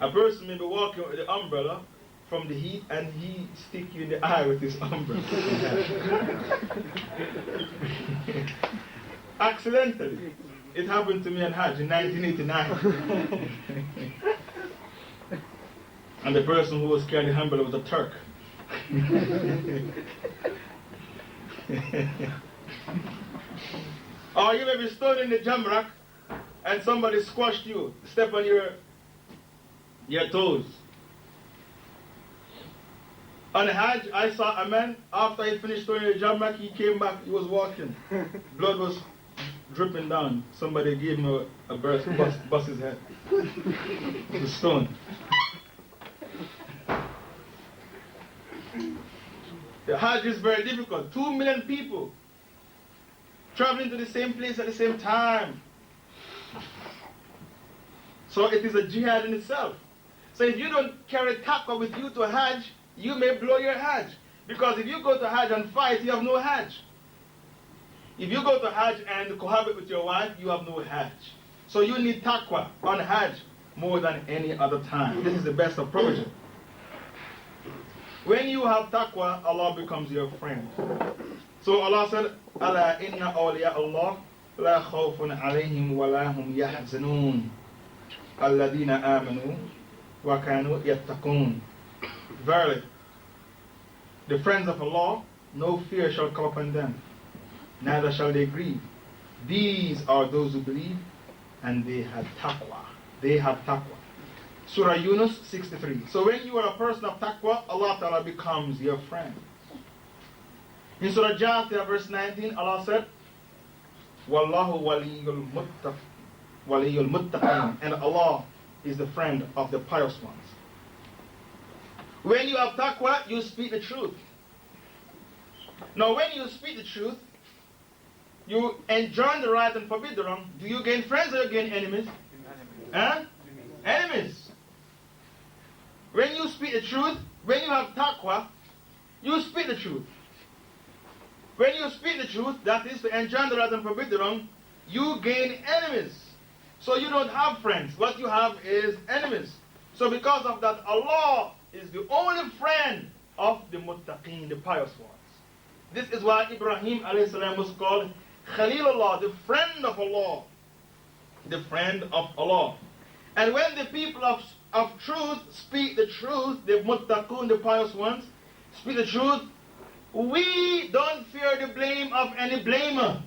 A person may be walking with the umbrella from the heat and he stick you in the eye with his umbrella. Accidentally. It happened to me on Hajj in 1989. And the person who was carrying the umbrella was a Turk. Or you may be stood in the jamrak and somebody squashed you, step on your toes. On Hajj, I saw a man, after he finished throwing the jamrak, he came back, he was walking. Blood was dripping down. Somebody gave him a burst, bust his head. With a stone. The Hajj is very difficult. 2 million people traveling to the same place at the same time. So it is a jihad in itself. So if you don't carry taqwa with you to Hajj, you may blow your Hajj. Because if you go to Hajj and fight, you have no Hajj. If you go to Hajj and cohabit with your wife, you have no Hajj. So you need taqwa on Hajj more than any other time. This is the best of provision. When you have taqwa, Allah becomes your friend. So Allah said, أَلَا إِنَّ أَوْلِيَاءَ اللَّهِ لَا خَوْفٌ عَلَيْهِمْ وَلَا هُمْ يَحْزَنُونَ الَّذِينَ آمَنُوا وَكَانُوا يَتَّقُونَ. Verily, the friends of Allah, no fear shall come upon them, neither shall they grieve. These are those who believe, and they have taqwa. They have taqwa. Surah Yunus 63. So when you are a person of taqwa, Allah Ta'ala becomes your friend. In Surah Jathiyah verse 19, Allah said, Wallahu waliyul muttaqin, and Allah is the friend of the pious ones. When you have taqwa, you speak the truth. Now when you speak the truth, you enjoin the right and forbid the wrong. Do you gain friends or you gain enemies? Huh? Enemies. When you speak the truth, when you have taqwa, you speak the truth. When you speak the truth, that is to enjoin the right and forbid the wrong, you gain enemies. So you don't have friends. What you have is enemies. So because of that, Allah is the only friend of the muttaqeen, the pious ones. This is why Ibrahim alayhi salam was called Khalilullah, the friend of Allah. The friend of Allah. And when the people of truth speak the truth, the muttaqun, the pious ones, speak the truth, we don't fear the blame of any blamer.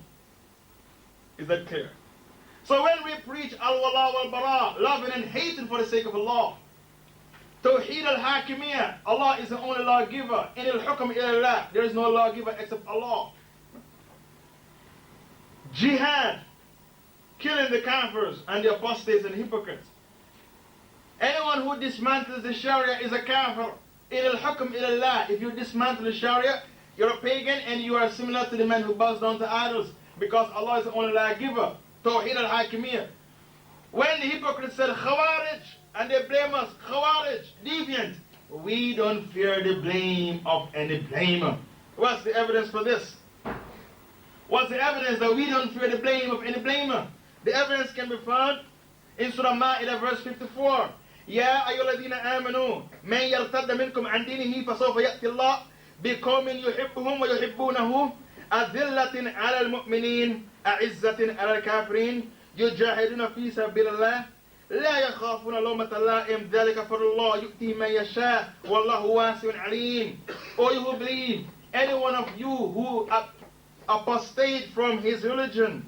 Is that clear? So when we preach al-wala wal-bara, loving and hating for the sake of Allah, Tawheed al-Hakimiyya, Allah is the only lawgiver. In al-hukm ila, there is no lawgiver except Allah. Jihad, killing the kafirs and the apostates and hypocrites. Anyone who dismantles the Sharia is a kafir. In al-hukm ila, if you dismantle the Sharia, you're a pagan and you are similar to the man who bows down to idols, because Allah is the only lawgiver. Tawheed al-Hakimiyya. When the hypocrites said Khawarij, and they blame us, Khawarij, deviant, we don't fear the blame of any blamer. What's the evidence for this? What's the evidence that we don't fear the blame of any blamer? The evidence can be found in Surah Ma'idah verse 54. يا أيها الذين آمنوا من يرتد منكم عن دينه فسوف يأتي الله بقوم يحبهم ويحبونه أذلة على المؤمنين أعزة على الكافرين يجاهدون في سبيل الله لا يخافون لومة لائم ذلك فضل الله يؤتيه من يشاء والله واسع عليم. O you who believe, any one of you who apostate from his religion,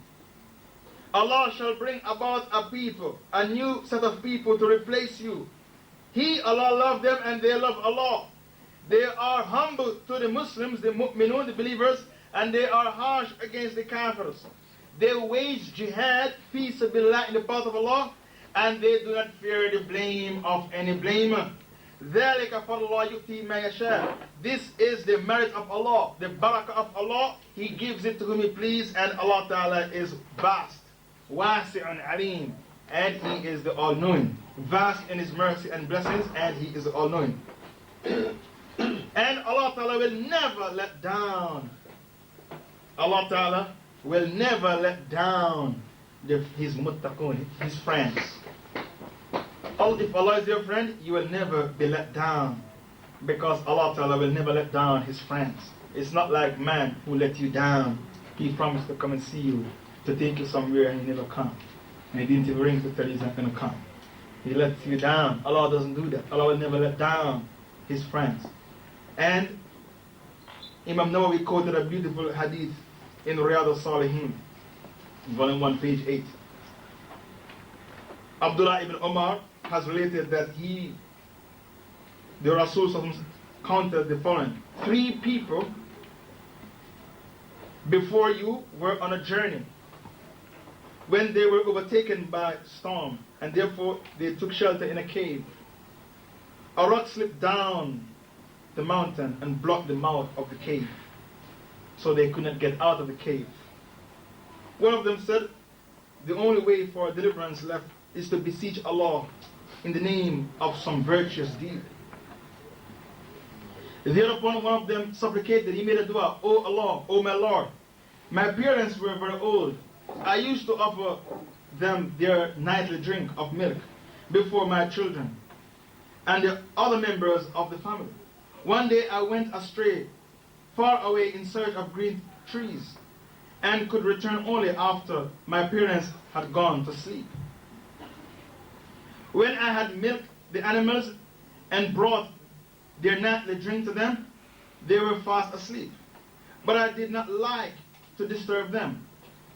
Allah shall bring about a people, a new set of people to replace you. He, Allah, love them and they love Allah. They are humble to the Muslims, the mu'minun, the believers, and they are harsh against the kafirs. They wage jihad, fi sabilillah, in the path of Allah, and they do not fear the blame of any blamer. ذَلِكَ فَضْلُ اللَّهِ يُؤْتِي مَن يَشَاءُ. This is the merit of Allah, the barakah of Allah. He gives it to whom He please, and Allah Ta'ala is vast, wasi'un alim, and He is the all-knowing. Vast in His mercy and blessings, and He is the all-knowing. And Allah Ta'ala will never let down. Allah Ta'ala will never let down His muttaqun, His friends. If Allah is your friend, you will never be let down, because Allah Ta'ala will never let down His friends. It's not like man who let you down. He promised to come and see you, to take you somewhere, and He never come. And He didn't even ring to tell you He's not going to come. He lets you down. Allah doesn't do that. Allah will never let down His friends. And Imam Nawawi quoted a beautiful hadith in Riyadh al-Salihin, volume 1, page 8. Abdullah ibn Umar has related that the Rasul counted the following: 3 people before you were on a journey when they were overtaken by storm, and therefore they took shelter in a cave. A rock slipped down the mountain and blocked the mouth of the cave, so they could not get out of the cave. One of them said, the only way for deliverance left is to beseech Allah in the name of some virtuous deed. Thereupon one of them supplicated, he made a dua, O Allah, O my Lord, my parents were very old. I used to offer them their nightly drink of milk before my children and the other members of the family. One day I went astray, far away in search of green trees, and could return only after my parents had gone to sleep. When I had milked the animals and brought their nightly drink to them, they were fast asleep. But I did not like to disturb them,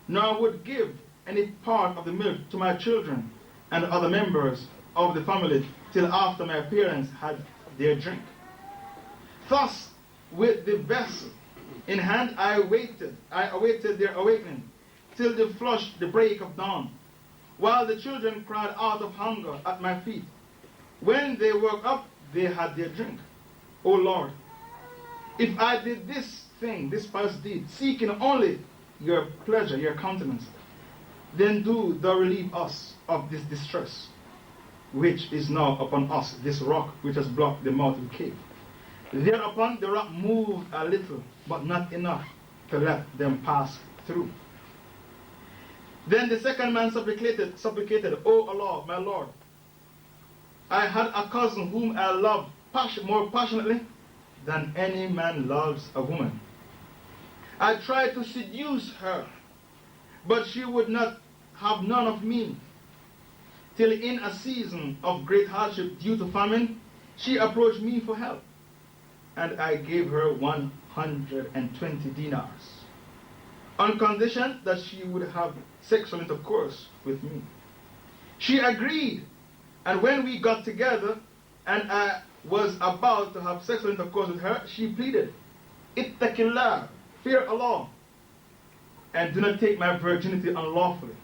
nor would give any part of the milk to my children and other members of the family till after my parents had their drink. Thus, with the vessel in hand, I awaited their awakening till the break of dawn, while the children cried out of hunger at my feet. When they woke up, they had their drink. O Lord, if I did this thing, this pious deed, seeking only your pleasure, your countenance, then do thou relieve us of this distress, which is now upon us, this rock which has blocked the mouth of the cave. Thereupon the rock moved a little, but not enough to let them pass through. Then the second man supplicated, O Allah, my Lord, I had a cousin whom I loved more passionately than any man loves a woman. I tried to seduce her, but she would not have none of me, till in a season of great hardship due to famine, she approached me for help, and I gave her 120 dinars, on condition that she would have sexual intercourse with me. She agreed, and when we got together, and I was about to have sexual intercourse with her, she pleaded, Ittaqillah, fear Allah, and do not take my virginity unlawfully.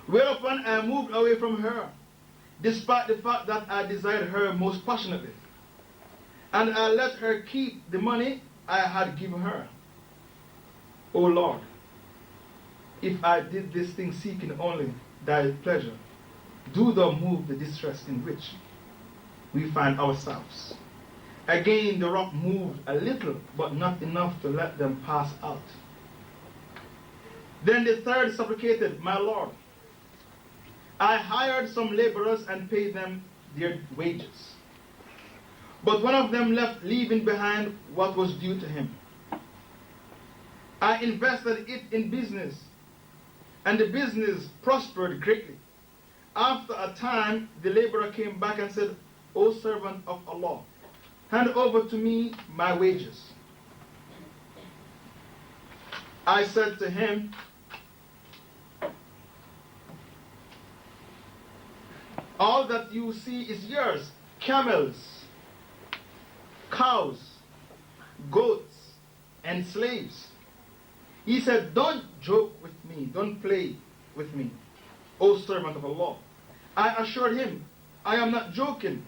Whereupon I moved away from her, despite the fact that I desired her most passionately. And I let her keep the money I had given her. O Lord, if I did this thing seeking only thy pleasure, do thou move the distress in which we find ourselves. Again the rock moved a little, but not enough to let them pass out. Then the third supplicated, My Lord, I hired some laborers and paid them their wages. But one of them left, leaving behind what was due to him. I invested it in business, and the business prospered greatly. After a time, the laborer came back and said, O servant of Allah, hand over to me my wages. I said to him, all that you see is yours, camels, cows, goats, and slaves. He said, don't joke with me, don't play with me, O servant of Allah. I assured him, I am not joking.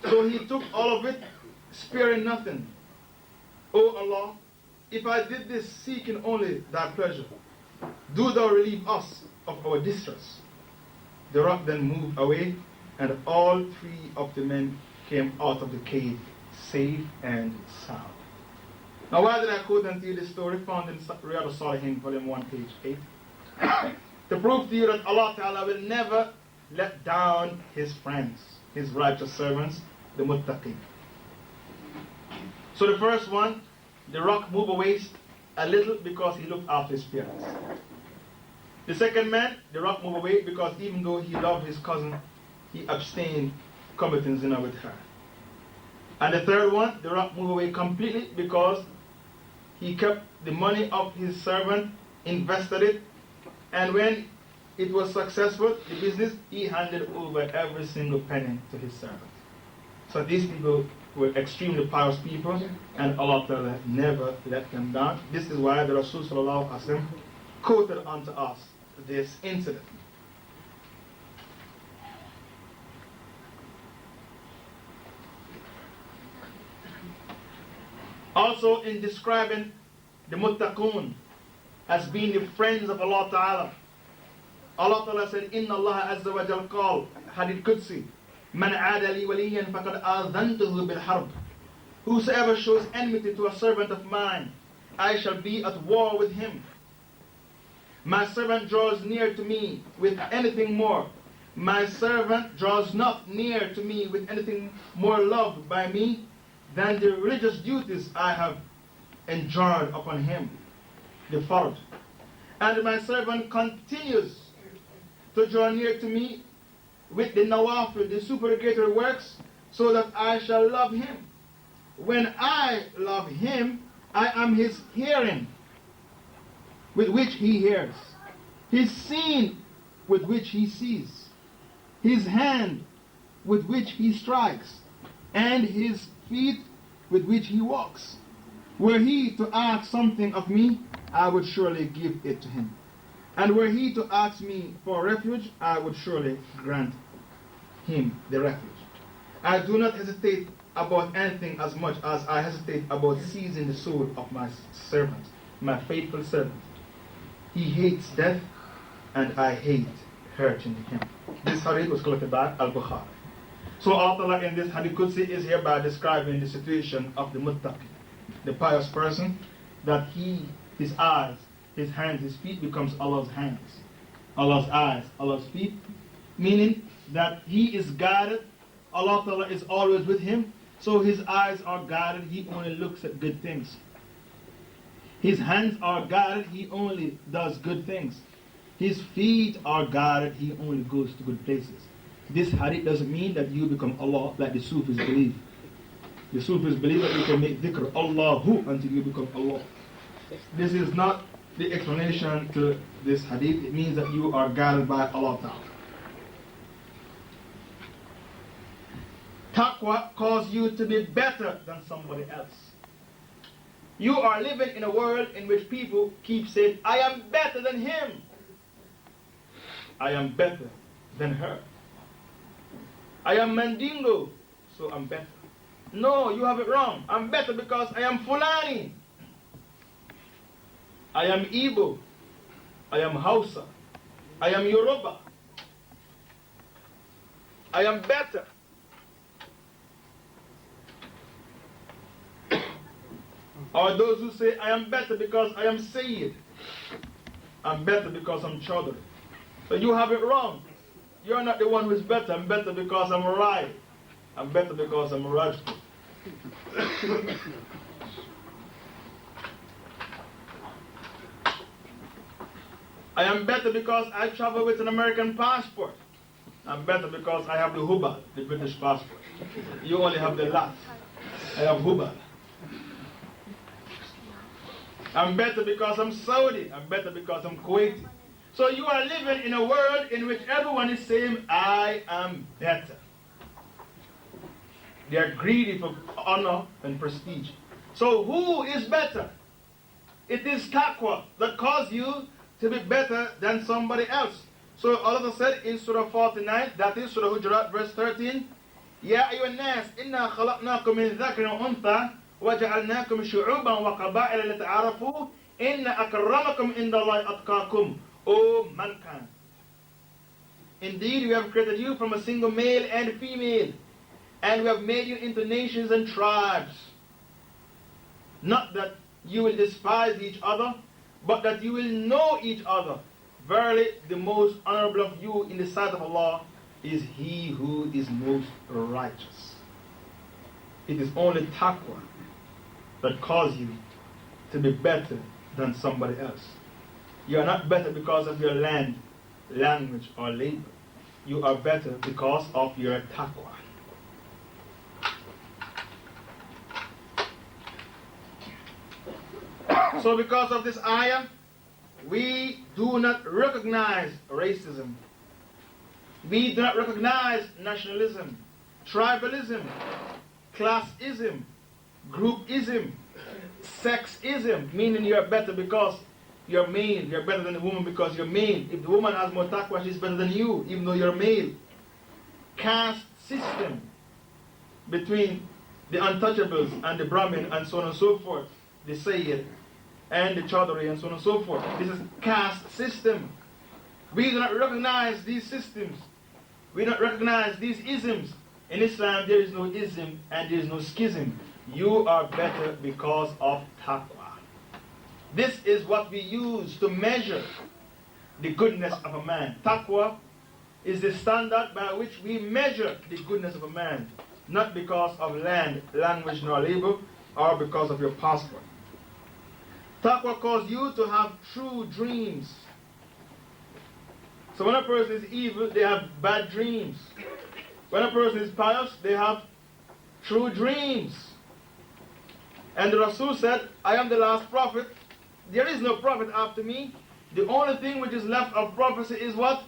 So he took all of it, sparing nothing. O Allah, if I did this seeking only thy pleasure, do thou relieve us of our distress. The rock then moved away, and all three of the men came out of the cave, safe and sound. Now, why did I quote unto you this story found in Riyadh al-Salihin, volume 1, page 8? To prove to you that Allah Ta'ala will never let down His friends, His righteous servants, the muttaqin. So the first one, the rock moved away a little because he looked after his parents. The second man, the rock moved away because even though he loved his cousin, he abstained committing zina with her. And the third one, the rock moved away completely because he kept the money of his servant, invested it, and when it was successful, the business, he handed over every single penny to his servant. So these people were extremely pious people, and Allah Ta'ala never let them down. This is why the Rasul Sallallahu Alaihi Wasallam quoted unto us this incident. Also, in describing the muttaqun as being the friends of Allah Ta'ala, Allah Ta'ala said, Inna Allah Azza wa Jal qal, Hadith Qudsi, Man aada li waliyan faqad adhantuhu bil harb. Whosoever shows enmity to a servant of mine, I shall be at war with him. My servant draws near to me with anything more. My servant draws not near to me with anything more loved by me than the religious duties I have enjoined upon him, the fard. And my servant continues to draw near to me with the nawafil, the supererogatory works, so that I shall love him. When I love him, I am his hearing, with which he hears, his seeing, with which he sees, his hand, with which he strikes, and his feet, with which he walks. Were he to ask something of me, I would surely give it to him. And were he to ask me for refuge, I would surely grant him the refuge. I do not hesitate about anything as much as I hesitate about seizing the soul of my servant, my faithful servant. He hates death, and I hate hurting him. This hadith was collected by Al-Bukhari. So Allah in this hadith Qudsi is hereby describing the situation of the muttaqi, the pious person, that his eyes His hands, his feet becomes Allah's hands, Allah's eyes, Allah's feet, meaning that he is guided. Allah Ta'ala is always with him, so his eyes are guided, he only looks at good things. His hands are guided, he only does good things. His feet are guided, he only goes to good places. This hadith doesn't mean that you become Allah like the Sufis believe. The Sufis believe that you can make dhikr Allahu until you become Allah. This is not the explanation to this hadith. It means that you are guided by Allah Ta'ala. Taqwa calls you to be better than somebody else. You are living in a world in which people keep saying, I am better than him. I am better than her. I am Mandingo, so I'm better. No, you have it wrong. I'm better because I am Fulani. I am Igbo. I am Hausa. I am Yoruba. I am better. Or those who say, I am better because I am Sayyid. I'm better because I'm Chaudhry. So you have it wrong. You're not the one who is better. I'm better because I'm Rai. I'm better because I'm Rajput. I am better because I travel with an American passport. I'm better because I have the Huba, the British passport. You only have the Lat. I have Huba. I'm better because I'm Saudi. I'm better because I'm Kuwaiti. So you are living in a world in which everyone is saying, I am better. They are greedy for honor and prestige. So who is better? It is taqwa that causes you to be better than somebody else. So Allah said in Surah 49, that is Surah Hujurat, verse 13, Ya ayyuhan nas, inna khalaqnakum min dhakarin wa untha, وَجَعَلْنَاكُمْ شُعُوبًا وَقَبَائِلَ لِتَعَارَفُوا إِنَّ أَكْرَمَكُمْ عِنْدَ اللَّهِ أَتْقَاكُمْ O mankind. Indeed, we have created you from a single male and female, and we have made you into nations and tribes. Not that you will despise each other, but that you will know each other. Verily, the most honorable of you in the sight of Allah is he who is most righteous. It is only taqwa that causes you to be better than somebody else. You are not better because of your land, language, or labor. You are better because of your taqwa. So because of this ayah, we do not recognize racism. We do not recognize nationalism, tribalism, classism, groupism, sexism, meaning you are better because you're male. You're better than the woman because you're male. If the woman has more taqwa, she's better than you, even though you're male. Caste system between the untouchables and the Brahmin and so on and so forth, the Sayyid and the Chaudhry and so on and so forth. This is caste system. We do not recognize these systems. We do not recognize these isms. In Islam, there is no ism and there is no schism. You are better because of taqwa. This is what we use to measure the goodness of a man. Taqwa is the standard by which we measure the goodness of a man, not because of land, language, nor labor, or because of your passport. Taqwa causes you to have true dreams. So when a person is evil, they have bad dreams. When a person is pious, they have true dreams. And the Rasul said, I am the last prophet. There is no prophet after me. The only thing which is left of prophecy is what?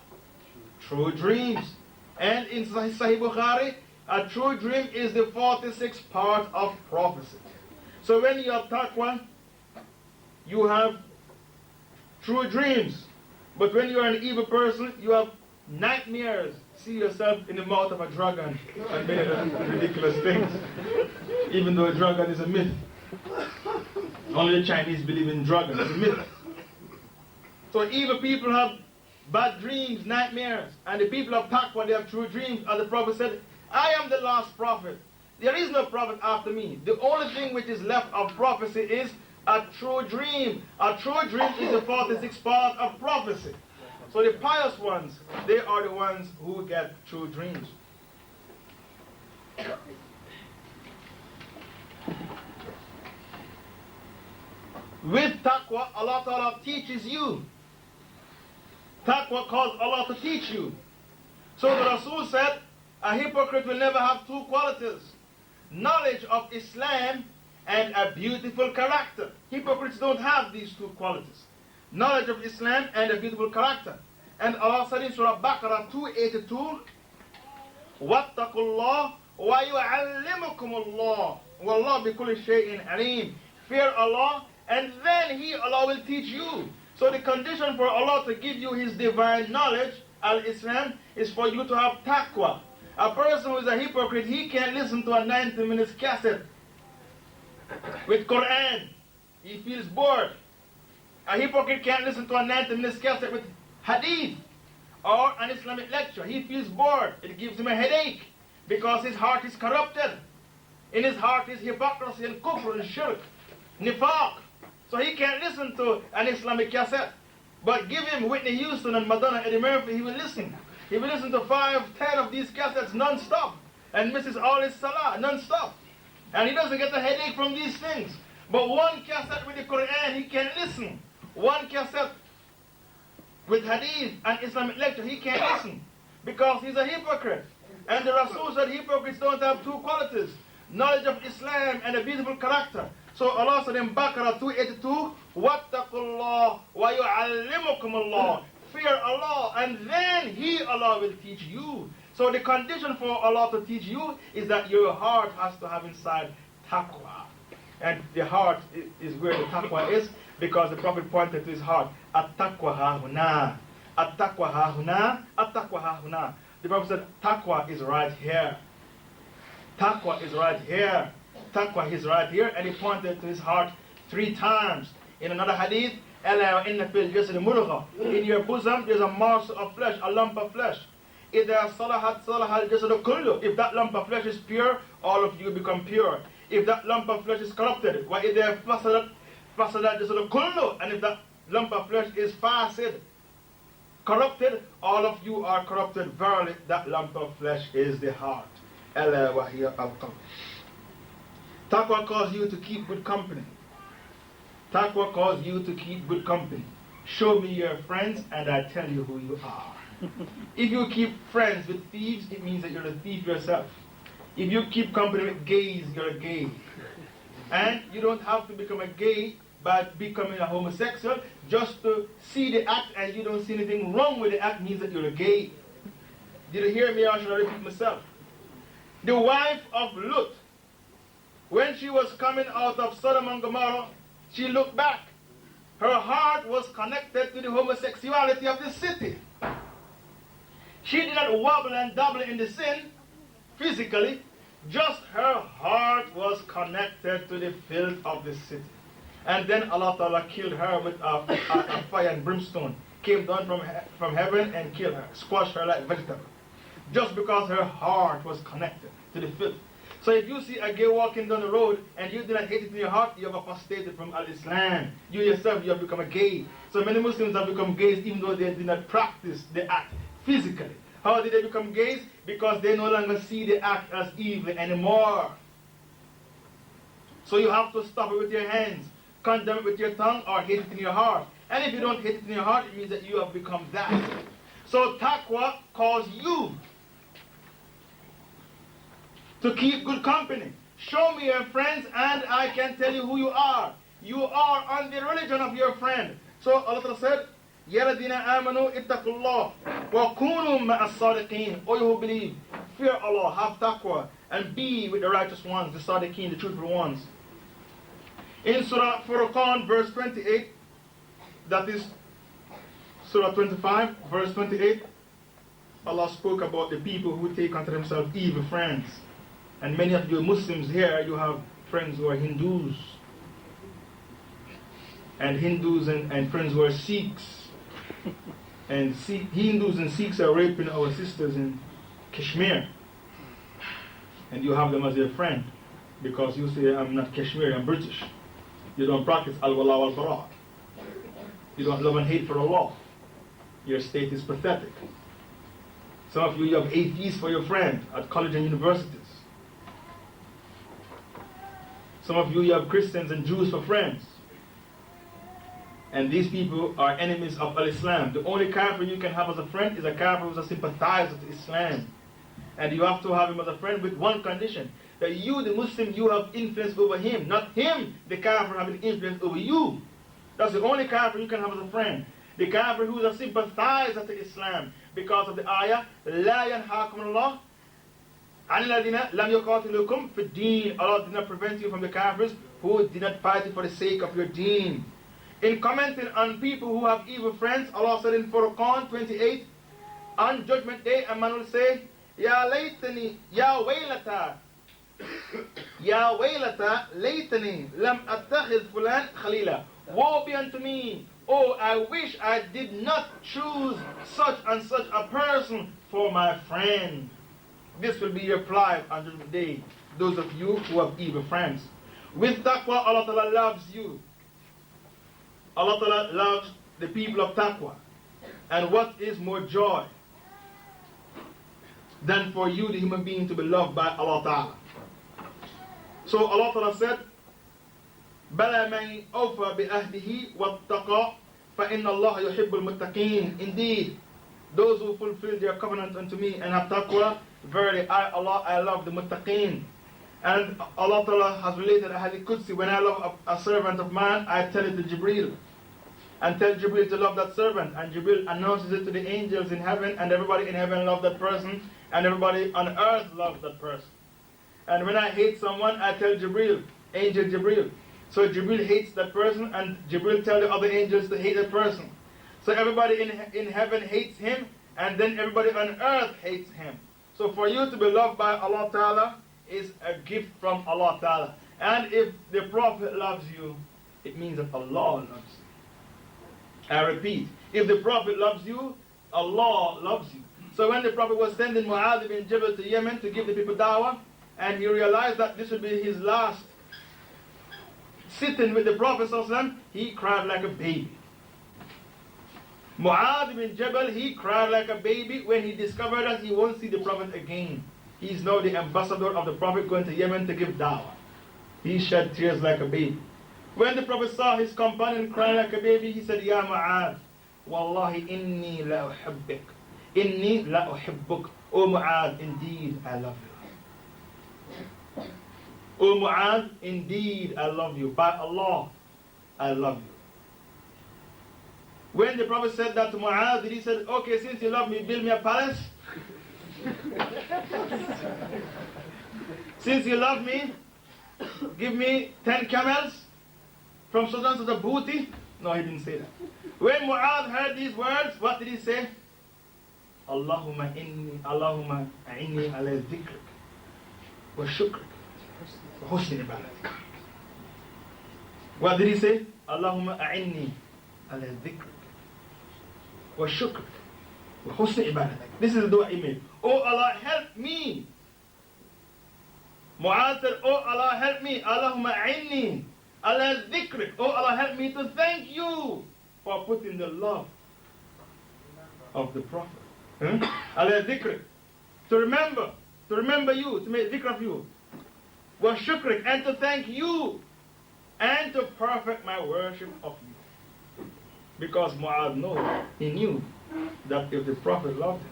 True dreams. And in Sahih Bukhari, a true dream is the 46th part of prophecy. So when you have taqwa, you have true dreams. But when you are an evil person, you have nightmares. See yourself in the mouth of a dragon and many ridiculous things. Even though a dragon is a myth. Only the Chinese believe in dragons. It's a myth. So evil people have bad dreams, nightmares. And the people of Taqwa, they have true dreams. As the Prophet said, I am the last prophet. There is no prophet after me. The only thing which is left of prophecy is A true dream. A true dream is the 46th part of prophecy. So the pious ones, they are the ones who get true dreams. With taqwa, Allah Ta'ala teaches you. Taqwa calls Allah to teach you. So the Rasul said, a hypocrite will never have two qualities. Knowledge of Islam and a beautiful character. Hypocrites don't have these two qualities. Knowledge of Islam and a beautiful character. And Allah said in Surah Baqarah 282, وَاتَّقُوا اللَّهِ وَيُعَلِّمُكُمُ اللَّهِ وَاللَّهُ بِكُلِّ شَيْءٍ عَلِيمٌ. Fear Allah, and then Allah will teach you. So the condition for Allah to give you His divine knowledge, al-Islam, is for you to have taqwa. A person who is a hypocrite, he can't listen to a 90-minute cassette with Quran. He feels bored. A hypocrite can't listen to a 90-minute cassette with hadith or an Islamic lecture. He feels bored. It gives him a headache because his heart is corrupted. In his heart is hypocrisy and kufr and shirk, nifaq. So he can't listen to an Islamic cassette. But give him Whitney Houston and Madonna, Eddie Murphy, he will listen. He will listen to 5, 10 of these cassettes non-stop and misses all his salah non-stop. And he doesn't get a headache from these things. But one cassette with the Quran, he can listen. One cassette with hadith and Islamic lecture, he can't listen because he's a hypocrite. And the Rasul said hypocrites don't have two qualities: knowledge of Islam and a beautiful character. So Allah said in Baqarah 282, وَاتَّقُوا اللَّهِ وَيُعَلِّمُكُمُ اللَّهِ. Fear Allah, and then Allah will teach you. So the condition for Allah to teach you is that your heart has to have inside taqwa. And the heart is where the taqwa is, because the Prophet pointed to his heart. At-taqwa ha-huna. At-taqwa ha-huna. At-taqwa ha-huna. The Prophet said, taqwa is right here. Taqwa is right here. Taqwa is right here. And he pointed to his heart 3 times. In another hadith, in your bosom there's a morsel of flesh, a lump of flesh. If that lump of flesh is pure, all of you become pure. If that lump of flesh is corrupted, and if that lump of flesh is fasid, corrupted, all of you are corrupted. Verily, that lump of flesh is the heart. Taqwa calls you to keep good company. Taqwa calls you to keep good company. Show me your friends and I tell you who you are. If you keep friends with thieves, it means that you're a thief yourself. If you keep company with gays, you're a gay. And you don't have to become a gay by becoming a homosexual. Just to see the act and you don't see anything wrong with the act means that you're a gay. Did you hear me, or should I repeat myself? The wife of Lut, when she was coming out of Sodom and Gomorrah, she looked back. Her heart was connected to the homosexuality of the city. She did not wobble and dabble in the sin physically, just her heart was connected to the filth of the city. And then Allah Ta'ala killed her with a fire and brimstone. Came down from heaven and killed her, squashed her like vegetable. Just because her heart was connected to the filth. So if you see a gay walking down the road and you do not hate it in your heart, you have apostated from al-Islam. You yourself, you have become a gay. So many Muslims have become gays even though they did not practice the act physically. How did they become gays? Because they no longer see the act as evil anymore. So you have to stop it with your hands, condemn it with your tongue, or hate it in your heart. And if you don't hate it in your heart, it means that you have become that. So taqwa calls you to keep good company. Show me your friends and I can tell you who you are. You are on the religion of your friend. So Allah said, Ya ladina amanu ittaqullah wa kunu ma'as sadiqeen. O you who believe, fear Allah, have taqwa, and be with the righteous ones, the sadiqeen, the truthful ones. In Surah Furqan, verse 28, that is Surah 25, verse 28, Allah spoke about the people who take unto themselves evil friends. And many of you Muslims here, you have friends who are Hindus. And Hindus and friends who are Sikhs. And Hindus and Sikhs are raping our sisters in Kashmir. And you have them as your friend. Because you say, I'm not Kashmiri, I'm British. You don't practice al-wala wal-bara. You don't love and hate for Allah. Your state is pathetic. Some of you have atheists for your friend at college and universities. Some of you have Christians and Jews for friends. And these people are enemies of al-Islam. The only kafir you can have as a friend is a kafir who is a sympathizer to Islam. And you have to have him as a friend with one condition. That you, the Muslim, you have influence over him. Not him, the kafir, having influence over you. That's the only kafir you can have as a friend. The kafir who is a sympathizer to Islam. Because of the ayah, لا ينهاكم الله عن الذين لم يقاتلوكم في الدين. Allah did not prevent you from the kafirs who did not fight you for the sake of your deen. In commenting on people who have evil friends, Allah said in Furqan 28, on Judgment Day, a man will say, Ya laytani, Ya waylata, Ya waylata, laytani, lam attakhidh fulan khalila. Woe be unto me, oh, I wish I did not choose such and such a person for my friend. This will be your plight on Judgment Day, those of you who have evil friends. With taqwa, Allah Ta'ala loves you. Allah Ta'ala loves the people of taqwa. And what is more joy than for you, the human being, to be loved by Allah Ta'ala? So Allah Ta'ala said, بَلَا مَنْ أَوْفَى بِأَهْدِهِ وَاتَّقَى فَإِنَّ اللَّهَ يُحِبُّ الْمُتَّقِينَ. Indeed, those who fulfill their covenant unto me and have taqwa, verily I, Allah, I love the muttaqeen. And Allah Ta'ala has related a hadith Qudsi, when I love a servant of mine, I tell it to Jibreel. And tell Jibreel to love that servant. And Jibreel announces it to the angels in heaven, and everybody in heaven loves that person, and everybody on earth loves that person. And when I hate someone, I tell Jibreel, angel Jibreel. So Jibreel hates that person, and Jibreel tells the other angels to hate that person. So everybody in heaven hates him, and then everybody on earth hates him. So for you to be loved by Allah Ta'ala is a gift from Allah Ta'ala. And if the Prophet loves you, it means that Allah loves you. I repeat, if the Prophet loves you, Allah loves you. So when the Prophet was sending Mu'adh ibn Jabal to Yemen to give the people da'wah, and he realized that this would be his last sitting with the Prophet ﷺ, he cried like a baby. Mu'adh ibn Jabal, he cried like a baby when he discovered that he won't see the Prophet again. He is now the ambassador of the Prophet going to Yemen to give da'wah. He shed tears like a baby. When the Prophet saw his companion crying like a baby, he said, Ya Mu'adh, Wallahi inni la uhibbuk. Inni la uhibbuk. O Mu'adh, indeed I love you. O Mu'adh, indeed I love you. By Allah, I love you. When the Prophet said that to Mu'adh, he said, okay, since you love me, build me a palace. Since you love me, give me 10 camels from Sudan to the booty. No, he didn't say that. When Mu'adh heard these words, what did he say? Allahumma a'inni ala dhikrik wa shukrik wa husni ibadatik. What did he say? Allahumma a'inni ala dhikrik wa shukrik wa husni ibadatik. This is the dua he made. Oh Allah, help me. Mu'adh said, oh Allah, help me. Allahumma a'inni ala dhikrik. Oh Allah, help me to thank you for putting the love of the Prophet. Ala dhikrik. To remember you, to make dhikr of you. Wa shukrik, and to thank you, and to perfect my worship of you. Because Mu'adh he knew that if the Prophet loved him,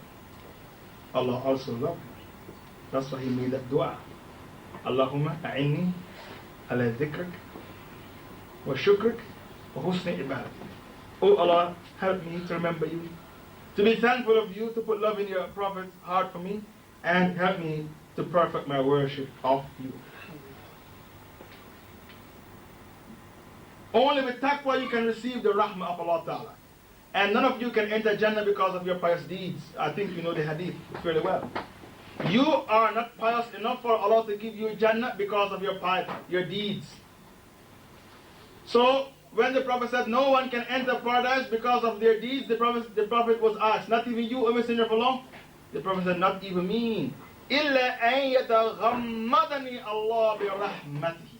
Allah also loved him. That's why he made that dua. Allahumma a'inni ala dhikrik wa shukrik wa husni ibadatik. Oh Allah, help me to remember you, to be thankful of you, to put love in your Prophet's heart for me, and help me to perfect my worship of you. Only with taqwa you can receive the rahmah of Allah Ta'ala. And none of you can enter Jannah because of your pious deeds. I think you know the hadith fairly well. You are not pious enough for Allah to give you Jannah because of your piety, your deeds. So, when the Prophet said no one can enter paradise because of their deeds, the Prophet was asked, not even you, O Messenger of Allah? The Prophet said, not even me. إِلَّا أَن يَتَغَمَّدَنِي اللَّهُ بِرَحْمَتِهِ.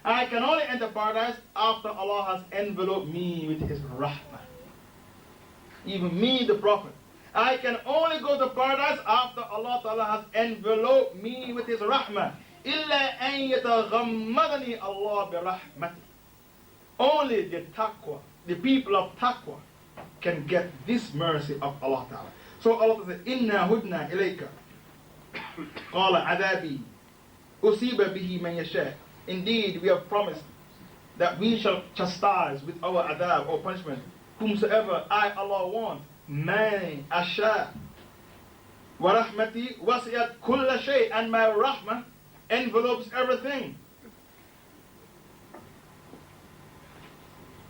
I can only enter paradise after Allah has enveloped me with His rahmah. Even me, the Prophet. I can only go to paradise after Allah Ta'ala has enveloped me with His rahmah. إِلَّا أَن يَتَغَمَّدَنِي اللَّهُ بِرَحْمَتِهِ. Only the Taqwa, the people of Taqwa, can get this mercy of Allah Ta'ala. So Allah Ta'ala says, إِنَّا هُدْنَا إِلَيْكَ قَالَ عَذَابِي أُصِيبَ بِهِ مَنْ يَشَاءُ. Indeed, we have promised that we shall chastise with our adab or punishment whomsoever I, Allah, want. مَنْ أَشَاءُ وَرَحْمَتِي وَسِعَتْ كُلَّ شَيْءٍ. And my rahmah envelopes everything.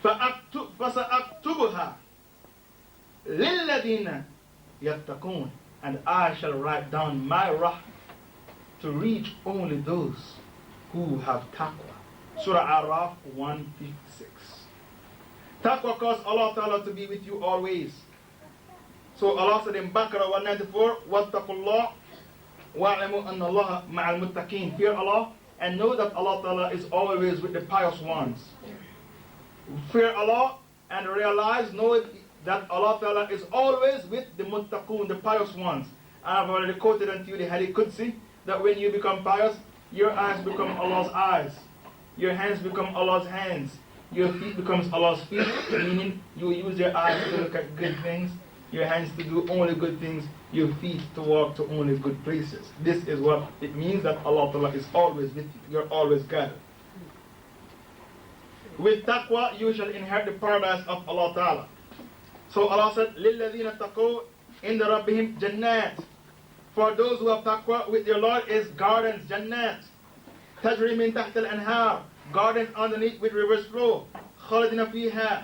فَسَأَكْتُبُهَا لِلَّذِينَ يَتَّقُونَ. And I shall write down my rahmah to reach only those who have taqwa. Surah Araf 156. Taqwa causes Allah Ta'ala to be with you always. So Allah said in Baqarah 194, وَاتَّقُوا اللَّهَ وَاعْلَمُوا أَنَّ اللَّهَ مَعَ الْمُتَّقِينَ. Fear Allah and know that Allah Ta'ala is always with the pious ones. Fear Allah and realize, know that Allah Ta'ala is always with the muttaqun, the pious ones. I have already quoted unto you the Hadith Qudsi, that when you become pious, your eyes become Allah's eyes, your hands become Allah's hands, your feet becomes Allah's feet, meaning you use your eyes to look at good things, your hands to do only good things, your feet to walk to only good places. This is what it means that Allah Ta'ala is always with you. You're always guided. With taqwa, you shall inherit the paradise of Allah Ta'ala. So Allah said, لِلَّذِينَ تَقُوا إِنَّ رَبِّهِمْ جَنَّاتٍ. For those who have taqwa with their Lord is gardens, jannat. تَجْرِي مِن تَحْتِ الْأَنْهَارِ. Gardens underneath with rivers flow. خَالِدِينَ فِيهَا.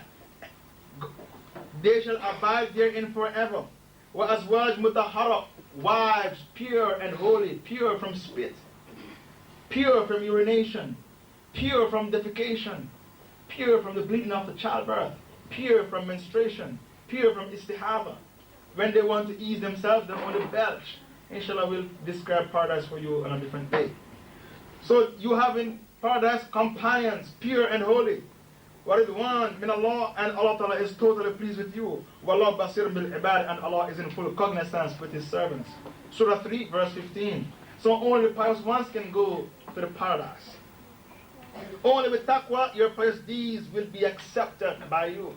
They shall abide therein forever. وَأَزْوَاجٌ مُطَهَّرَةٌ. Wives, pure and holy, pure from spit, pure from urination, pure from defecation, pure from the bleeding of the childbirth, pure from menstruation, pure from istihaba. When they want to ease themselves, they only belch. Inshallah, we'll describe paradise for you on a different day. So you have in paradise companions, pure and holy. وَرِضْوَانٌ مِنَ اللَّهِ. And Allah Ta'ala is totally pleased with you. وَاللَّهُ بَصِيرٌ بِالْعِبَادِ. And Allah is in full cognizance with His servants. Surah 3, verse 15. So only pious ones can go to the paradise. Only with taqwa, your pious deeds will be accepted by you.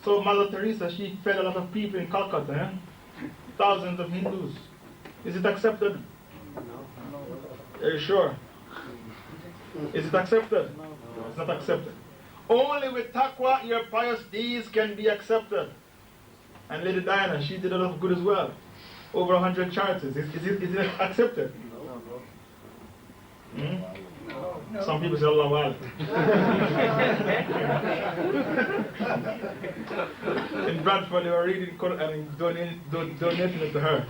So Mother Teresa, she fed a lot of people in Calcutta, thousands of Hindus. Is it accepted? No. Are you sure? Is it accepted? No. It's not accepted. Only with taqwa, your pious deeds can be accepted. And Lady Diana, she did a lot of good as well. Over 100 charities. Is it accepted? No. No. Some people say Allah Wa'ala. In Bradford, they were reading Quran and donating it to her.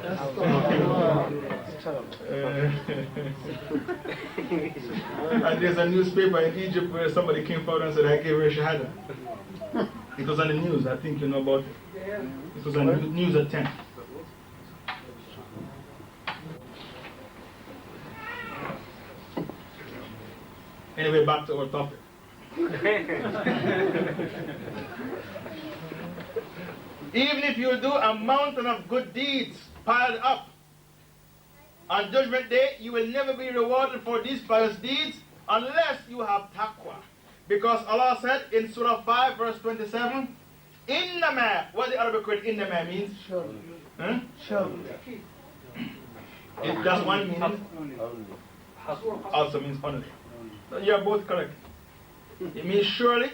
And there's a newspaper in Egypt where somebody came forward and said, I gave her a shahada. It was on the news, I think you know about it. It was on news at 10. Anyway, back to our topic. Even if you do a mountain of good deeds piled up, on Judgment Day, you will never be rewarded for these pious deeds unless you have taqwa. Because Allah said in Surah 5, verse 27, Innama, what the Arabic word innama means? Sure. Huh? Sure. It does one meaning. Also means only. So you are both correct. It means surely,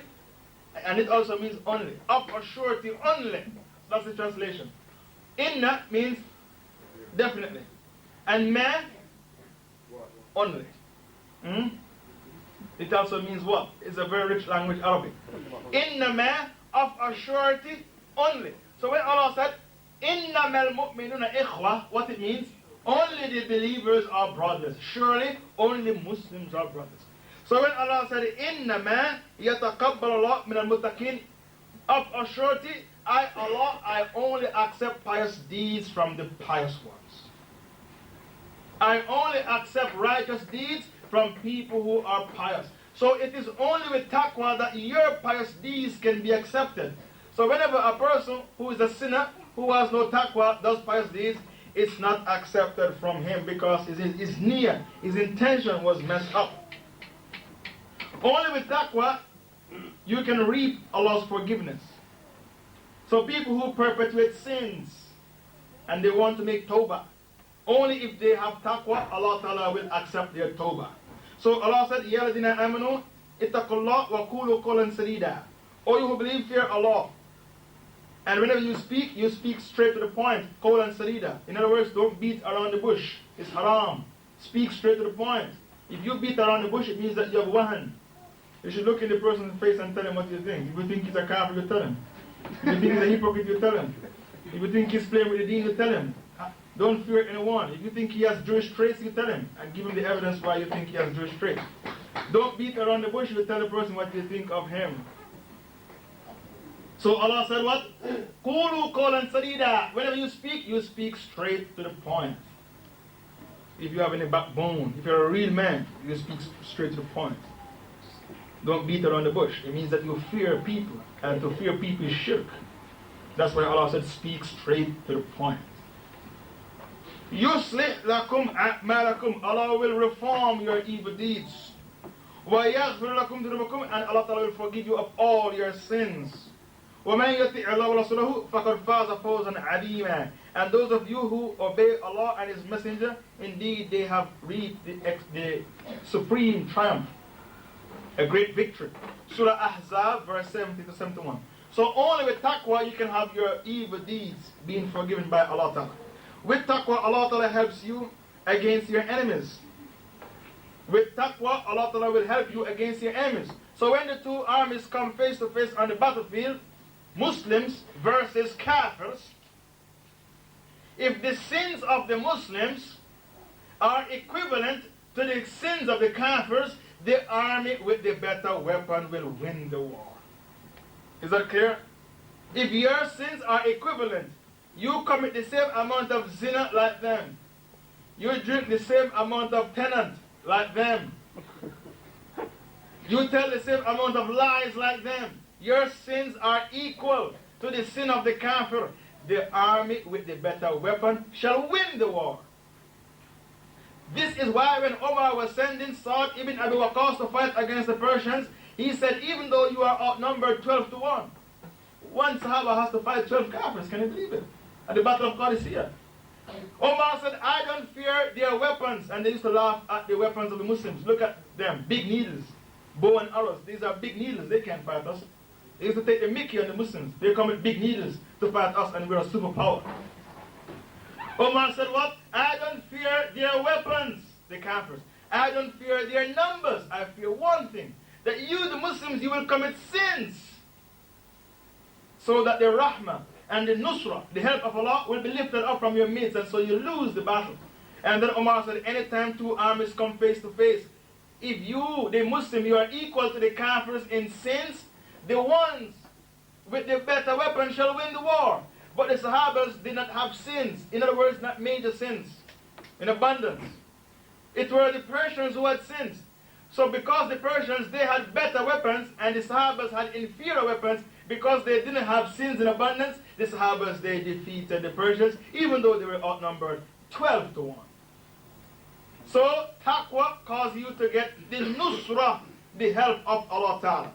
and it also means only. Of or surety only. That's the translation. Inna means definitely. And ma, only. It also means what? It's a very rich language, Arabic. Inna ma, of a surety only. So when Allah said, Innamal mu'minuna ikhwa, what it means? Only the believers are brothers. Surely, only Muslims are brothers. So when Allah said, Innama yataqabbal Allah min al-muttaqin, of a surety, I only accept pious deeds from the pious ones. I only accept righteous deeds from people who are pious. So it is only with taqwa that your pious deeds can be accepted. So whenever a person who is a sinner, who has no taqwa, does pious deeds, it's not accepted from him because his niyyah, his intention was messed up. Only with taqwa, you can reap Allah's forgiveness. So people who perpetuate sins and they want to make tawbah, only if they have taqwa, Allah Ta'ala will accept their tawbah. So Allah said, Ya ladina amanu, ittaqullah wa qulu qawlan sadida. O you who believe, fear Allah. And whenever you speak straight to the point. Qawlan sadida. In other words, don't beat around the bush. It's haram. Speak straight to the point. If you beat around the bush, it means that you have wahan. You should look in the person's face and tell him what you think. If you think he's a kafir, you tell him. If you think he's a hypocrite, you tell him. If you think he's playing with the deen, you tell him. Don't fear anyone. If you think he has Jewish traits, you tell him. And give him the evidence why you think he has Jewish traits. Don't beat around the bush, you tell the person what you think of him. So Allah said what? Qulu qawlan sadida. Whenever you speak straight to the point. If you have any backbone, if you're a real man, you speak straight to the point. Don't beat around the bush. It means that you fear people. And to fear people is shirk. That's why Allah said speak straight to the point. Yuslih lakum a'malakum. Allah will reform your evil deeds. Wa yaghfir lakum dhunubakum. And Allah Ta'ala will forgive you of all your sins. وَمَنْ يَطِعِ اللَّهَ وَرَسُولَهُ فَقَدْ فَازَ فَوْزًا عَظِيمًا. And those of you who obey Allah and His Messenger, indeed they have reached the supreme triumph, a great victory. Surah Ahzab, verse 70 to 71. So only with taqwa you can have your evil deeds being forgiven by Allah Ta'ala. With taqwa, Allah Ta'ala helps you against your enemies. With taqwa, Allah Ta'ala will help you against your enemies. So when the two armies come face to face on the battlefield, Muslims versus Kafirs, if the sins of the Muslims are equivalent to the sins of the Kafirs, the army with the better weapon will win the war. Is that clear? If your sins are equivalent, you commit the same amount of zina like them. You drink the same amount of tenant like them. You tell the same amount of lies like them. Your sins are equal to the sin of the kafir. The army with the better weapon shall win the war. This is why when Omar was sending Sa'd ibn Abi Waqqas to fight against the Persians, he said, even though you are outnumbered 12 to 1, one Sahaba has to fight 12 kafirs. Can you believe it? At the Battle of Qadisiyah. Omar said, I don't fear their weapons. And they used to laugh at the weapons of the Muslims. Look at them, big needles, bow and arrows. These are big needles, they can't fight us. They used to take the mickey on the Muslims. They come with big needles to fight us and we're a superpower. Omar said what? I don't fear their weapons, the Kafirs. I don't fear their numbers. I fear one thing, that you, the Muslims, you will commit sins. So that the rahmah and the nusra, the help of Allah, will be lifted up from your midst, and so you lose the battle. And then Omar said, anytime two armies come face to face, if you, the Muslim, you are equal to the Kafirs in sins, the ones with the better weapon shall win the war. But the Sahabas did not have sins. In other words, not major sins in abundance. It were the Persians who had sins. So because the Persians, they had better weapons and the Sahabas had inferior weapons, because they didn't have sins in abundance, the Sahabas, they defeated the Persians, even though they were outnumbered 12 to 1. So taqwa caused you to get the nusra, the help of Allah Ta'ala.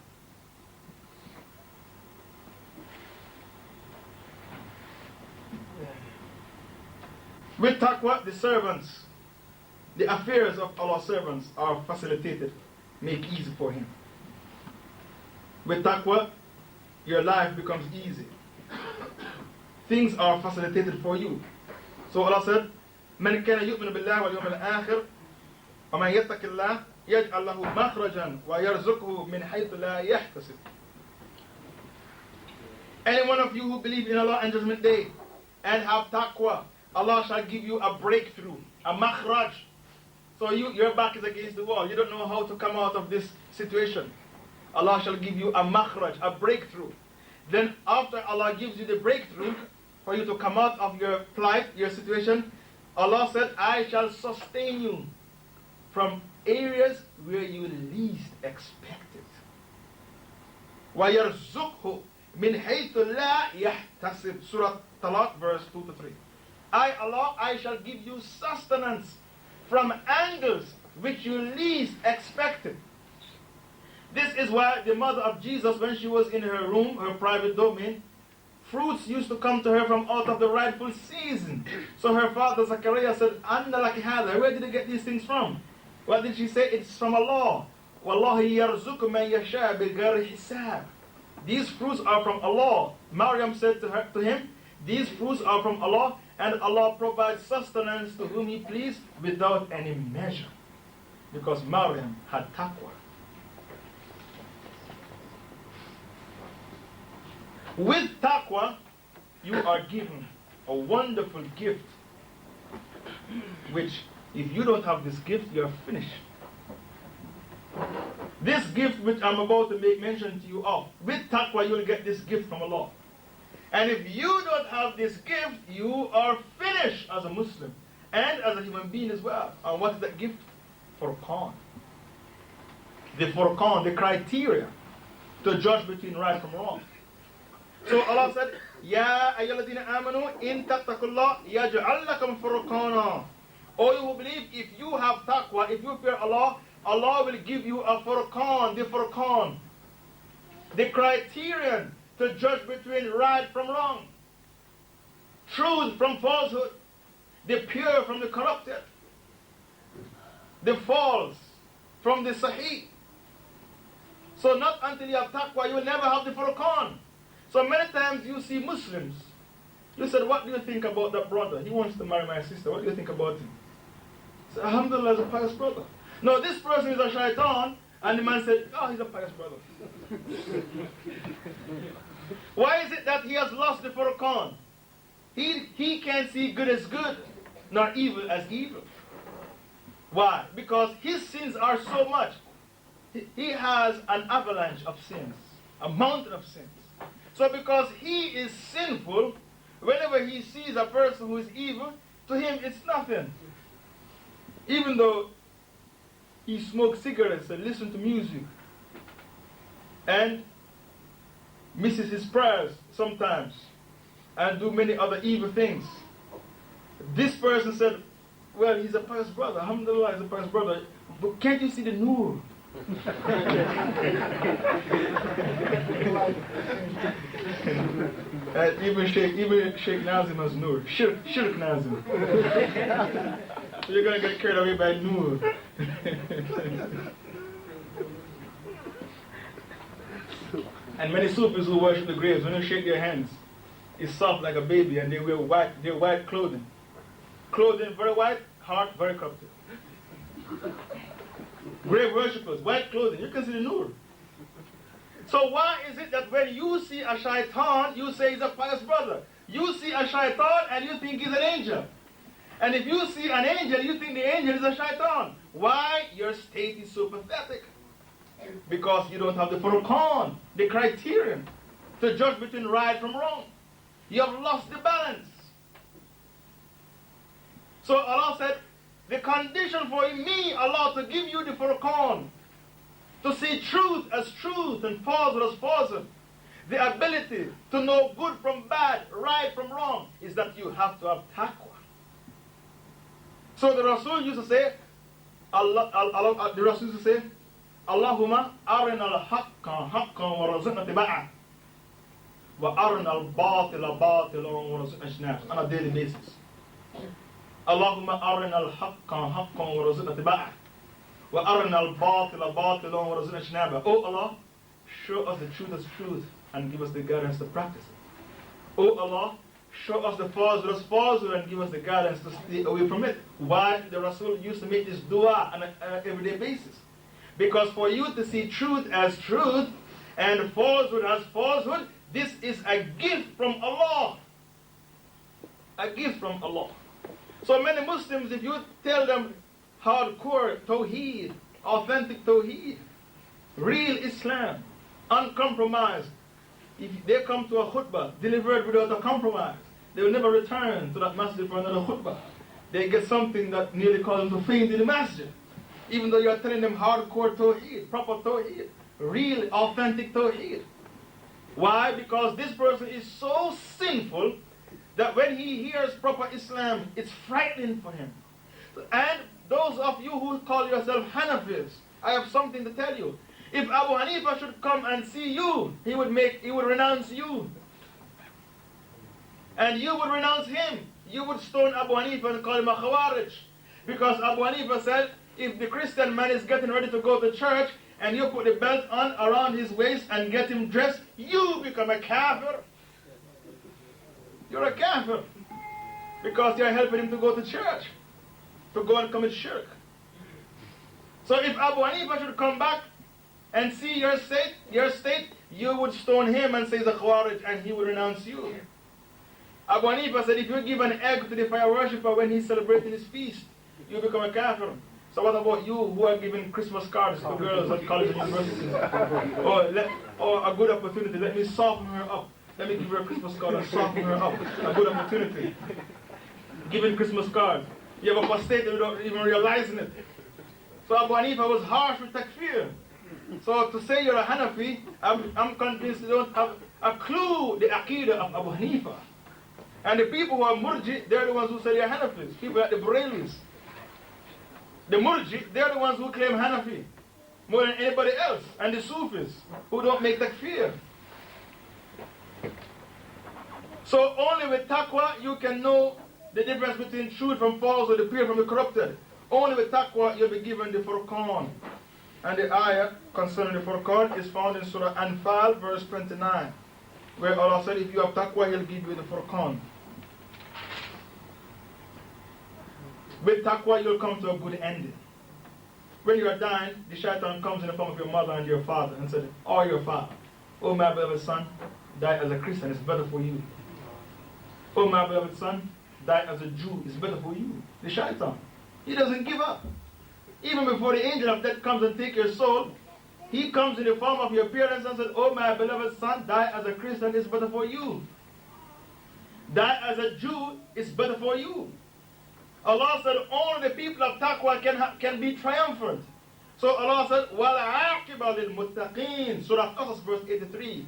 With taqwa, the servants, the affairs of Allah's servants are facilitated, make easy for Him. With taqwa, your life becomes easy. Things are facilitated for you. So Allah said, من كان يؤمن بالله واليوم الآخر ومن يتق الله يجعل له مخرجا ويرزقه من حيث لا يحتسب. Any one of you who believe in Allah and Judgment Day and have taqwa, Allah shall give you a breakthrough, a makhraj. So your back is against the wall. You don't know how to come out of this situation. Allah shall give you a makhraj, a breakthrough. Then after Allah gives you the breakthrough, for you to come out of your plight, your situation, Allah said, I shall sustain you from areas where you least expect it. وَيَرْزُقْهُ مِنْ حَيْثُ لَا يَحْتَسِبْ Surah Talaq, verse 2 to 3. Allah, I shall give you sustenance from angles which you least expected. This is why the mother of Jesus, when she was in her room, her private domain, fruits used to come to her from out of the rightful season. So her father Zachariah said, Anna laki hada, where did you get these things from? What did she say? It's from Allah. Wallahi yarzuqu man yasha bighayri hisab. These fruits are from Allah. Maryam said to him, these fruits are from Allah, and Allah provides sustenance to whom He pleased without any measure. Because Maryam had taqwa. With taqwa, you are given a wonderful gift, which if you don't have this gift, you are finished. This gift which I'm about to make mention to you of, with taqwa you will get this gift from Allah. And if you don't have this gift, you are finished as a Muslim and as a human being as well. And what is that gift? Furqan. The Furqan, the criteria to judge between right from wrong. So Allah said, Ya ayyuhalladhina amanu in tattaqullah yaj'al lakum furqana. O you who believe, if you have taqwa, if you fear Allah, Allah will give you a furqan, the furqan, the criterion to judge between right from wrong, truth from falsehood, the pure from the corrupted, the false from the sahih. So not until you have taqwa, you will never have the furqan. So many times you see Muslims, you said, what do you think about that brother? He wants to marry my sister. What do you think about him? So, Alhamdulillah, he's a pious brother. No, this person is a shaitan, and the man said, oh, he's a pious brother. Why is it that he has lost the furqan? He can't see good as good, nor evil as evil. Why? Because his sins are so much. He has an avalanche of sins, a mountain of sins. So because he is sinful, whenever he sees a person who is evil, to him it's nothing. Even though he smokes cigarettes and listens to music and misses his prayers sometimes and do many other evil things. This person said, well, he's a pious brother. Alhamdulillah, he's a pious brother. But can't you see the nur? Even Sheikh Nazim has nur. Shirk Nazim. So you're going to get carried away by nur. And many Sufis who worship the graves, when you shake their hands, it's soft like a baby, and they wear white clothing. Clothing very white, heart very corrupted. Grave worshippers, white clothing, you can see the nur. So why is it that when you see a shaitan, you say he's a pious brother? You see a shaitan and you think he's an angel. And if you see an angel, you think the angel is a shaitan. Why? Your state is so pathetic. Because you don't have the furqan, the criterion to judge between right from wrong. You have lost the balance. So Allah said, the condition for me, Allah, to give you the furqan, to see truth as truth and falsehood as falsehood, the ability to know good from bad, right from wrong, is that you have to have taqwa. So the Rasul used to say, the Rasul used to say, Allahumma arina al-haqqa haqqan wa razaqna tiba'ah wa arina al-batila batilan wa razaqna ijtinabah, on a daily basis. Allahumma arina al-haqqa haqqan wa razaqna tiba'ah wa arina al-batila batilan wa razaqna ijtinabah. Oh Allah, show us the truth as truth and give us the guidance to practice it. Oh Allah, show us the falsehood as falsehood and give us the guidance to stay away from it. Why the Rasul used to make this dua on an everyday basis? Because for you to see truth as truth and falsehood as falsehood, this is a gift from Allah. A gift from Allah. So many Muslims, if you tell them hardcore Tawheed, authentic Tawheed, real Islam, uncompromised, if they come to a khutbah delivered without a compromise, they will never return to that masjid for another khutbah. They get something that nearly causes them to faint in the masjid. Even though you're telling them hardcore tawheed, proper tawheed, real, authentic tawheed. Why? Because this person is so sinful that when he hears proper Islam, it's frightening for him. And those of you who call yourself Hanafis, I have something to tell you. If Abu Hanifa should come and see you, he would renounce you. And you would renounce him. You would stone Abu Hanifa and call him a Khawarij. Because Abu Hanifa said, if the Christian man is getting ready to go to church, and you put the belt on around his waist and get him dressed, you become a kafir. You're a kafir. Because you're helping him to go to church, to go and commit shirk. So if Abu Hanifa should come back and see your state, you would stone him and say he's a Khawarij, and he would renounce you. Abu Hanifa said, if you give an egg to the fire worshipper when he's celebrating his feast, you become a kafir. So what about you who are giving Christmas cards to girls at college and universities? Or a good opportunity, let me soften her up. Let me give her a Christmas card and soften her up. A good opportunity. Giving Christmas cards. You have apostated without even realizing it. So Abu Hanifa was harsh with takfir. So to say you're a Hanafi, I'm convinced you don't have a clue the Aqidah of Abu Hanifa. And the people who are Murji, they're the ones who say they're Hanafis. People like the Barelvis. The Murji, they're the ones who claim Hanafi more than anybody else. And the Sufis, who don't make takfir. So only with Taqwa you can know the difference between truth from false or the pure from the corrupted. Only with Taqwa you'll be given the Furqan. And the ayah concerning the Furqan is found in Surah Anfal, verse 29, where Allah said, if you have Taqwa, He'll give you the Furqan. With Taqwa, you'll come to a good ending. When you are dying, the shaitan comes in the form of your mother and your father and said, or your father, oh my beloved son, die as a Christian, it's better for you. Oh my beloved son, die as a Jew, it's better for you. The shaitan, he doesn't give up. Even before the angel of death comes and takes your soul, he comes in the form of your parents and says, oh my beloved son, die as a Christian, it's better for you. Die as a Jew, it's better for you. Allah said only the people of Taqwa can be triumphant. So Allah said, وَالْعَاقِبَ لِلْمُتَّقِينَ Surah Qasas verse 83.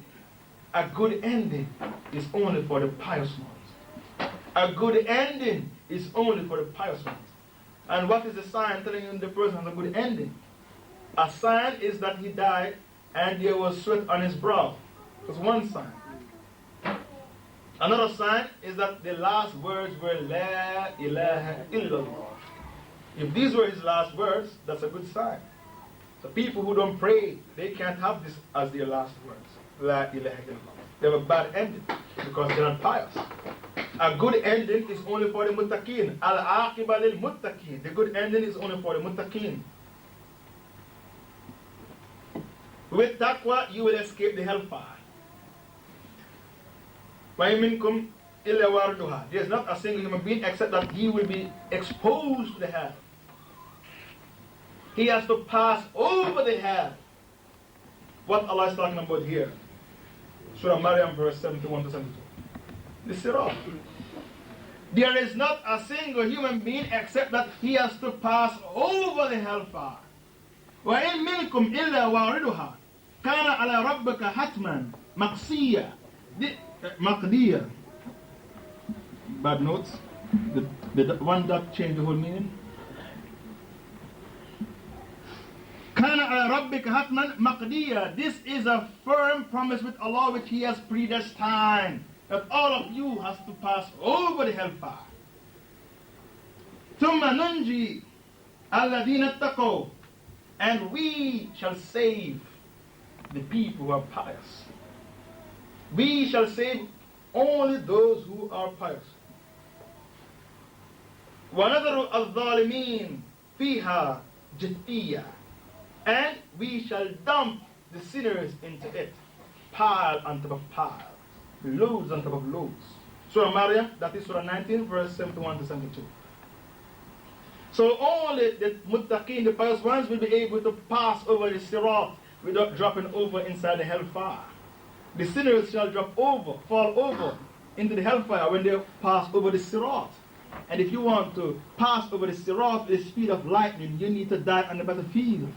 A good ending is only for the pious ones. A good ending is only for the pious ones. And what is the sign telling you the person has a good ending? A sign is that he died and there was sweat on his brow. That's one sign. Another sign is that the last words were La ilaha illallah. If these were his last words, that's a good sign. So people who don't pray, they can't have this as their last words. La ilaha illallah. They have a bad ending because they're not pious. A good ending is only for the muttaqeen. Al-aqiba lil-muttaqeen. The good ending is only for the muttaqeen. With taqwa, you will escape the hellfire. وَإِن إِلَّا وَارِدُهَا. There is not a single human being except that he will be exposed to the hell. He has to pass over the hell. What Allah is talking about here. Surah Maryam verse 71 to 72. The Sirat. There is not a single human being except that he has to pass over the hellfire. وَإِن مِّنكُمْ إِلَّا وَارِدُهَا كَانَ عَلَى رَبِّكَ حَتْمًا مَقْصِيًّا. Maqdiya. Bad notes. The one that changed the whole meaning. Kana ala rabbika hatman maqdiya. This is a firm promise with Allah which He has predestined, that all of you has to pass over the hellfire. Thumma nunji alladhina ttaqaw, and we shall save the people who are pious. We shall save only those who are pious. وَنَذَرُ الظَّالِمِينَ فِيهَا جِثِيًّا. And we shall dump the sinners into it, pile on top of pile, loads on top of loads. Surah Maryam, that is Surah 19, verse 71 to 72. So only the muttaqeen, the pious ones, will be able to pass over the sirat without dropping over inside the hellfire. The sinners shall fall over into the hellfire when they pass over the sirat. And if you want to pass over the sirat with the speed of lightning, you need to die on the battlefield.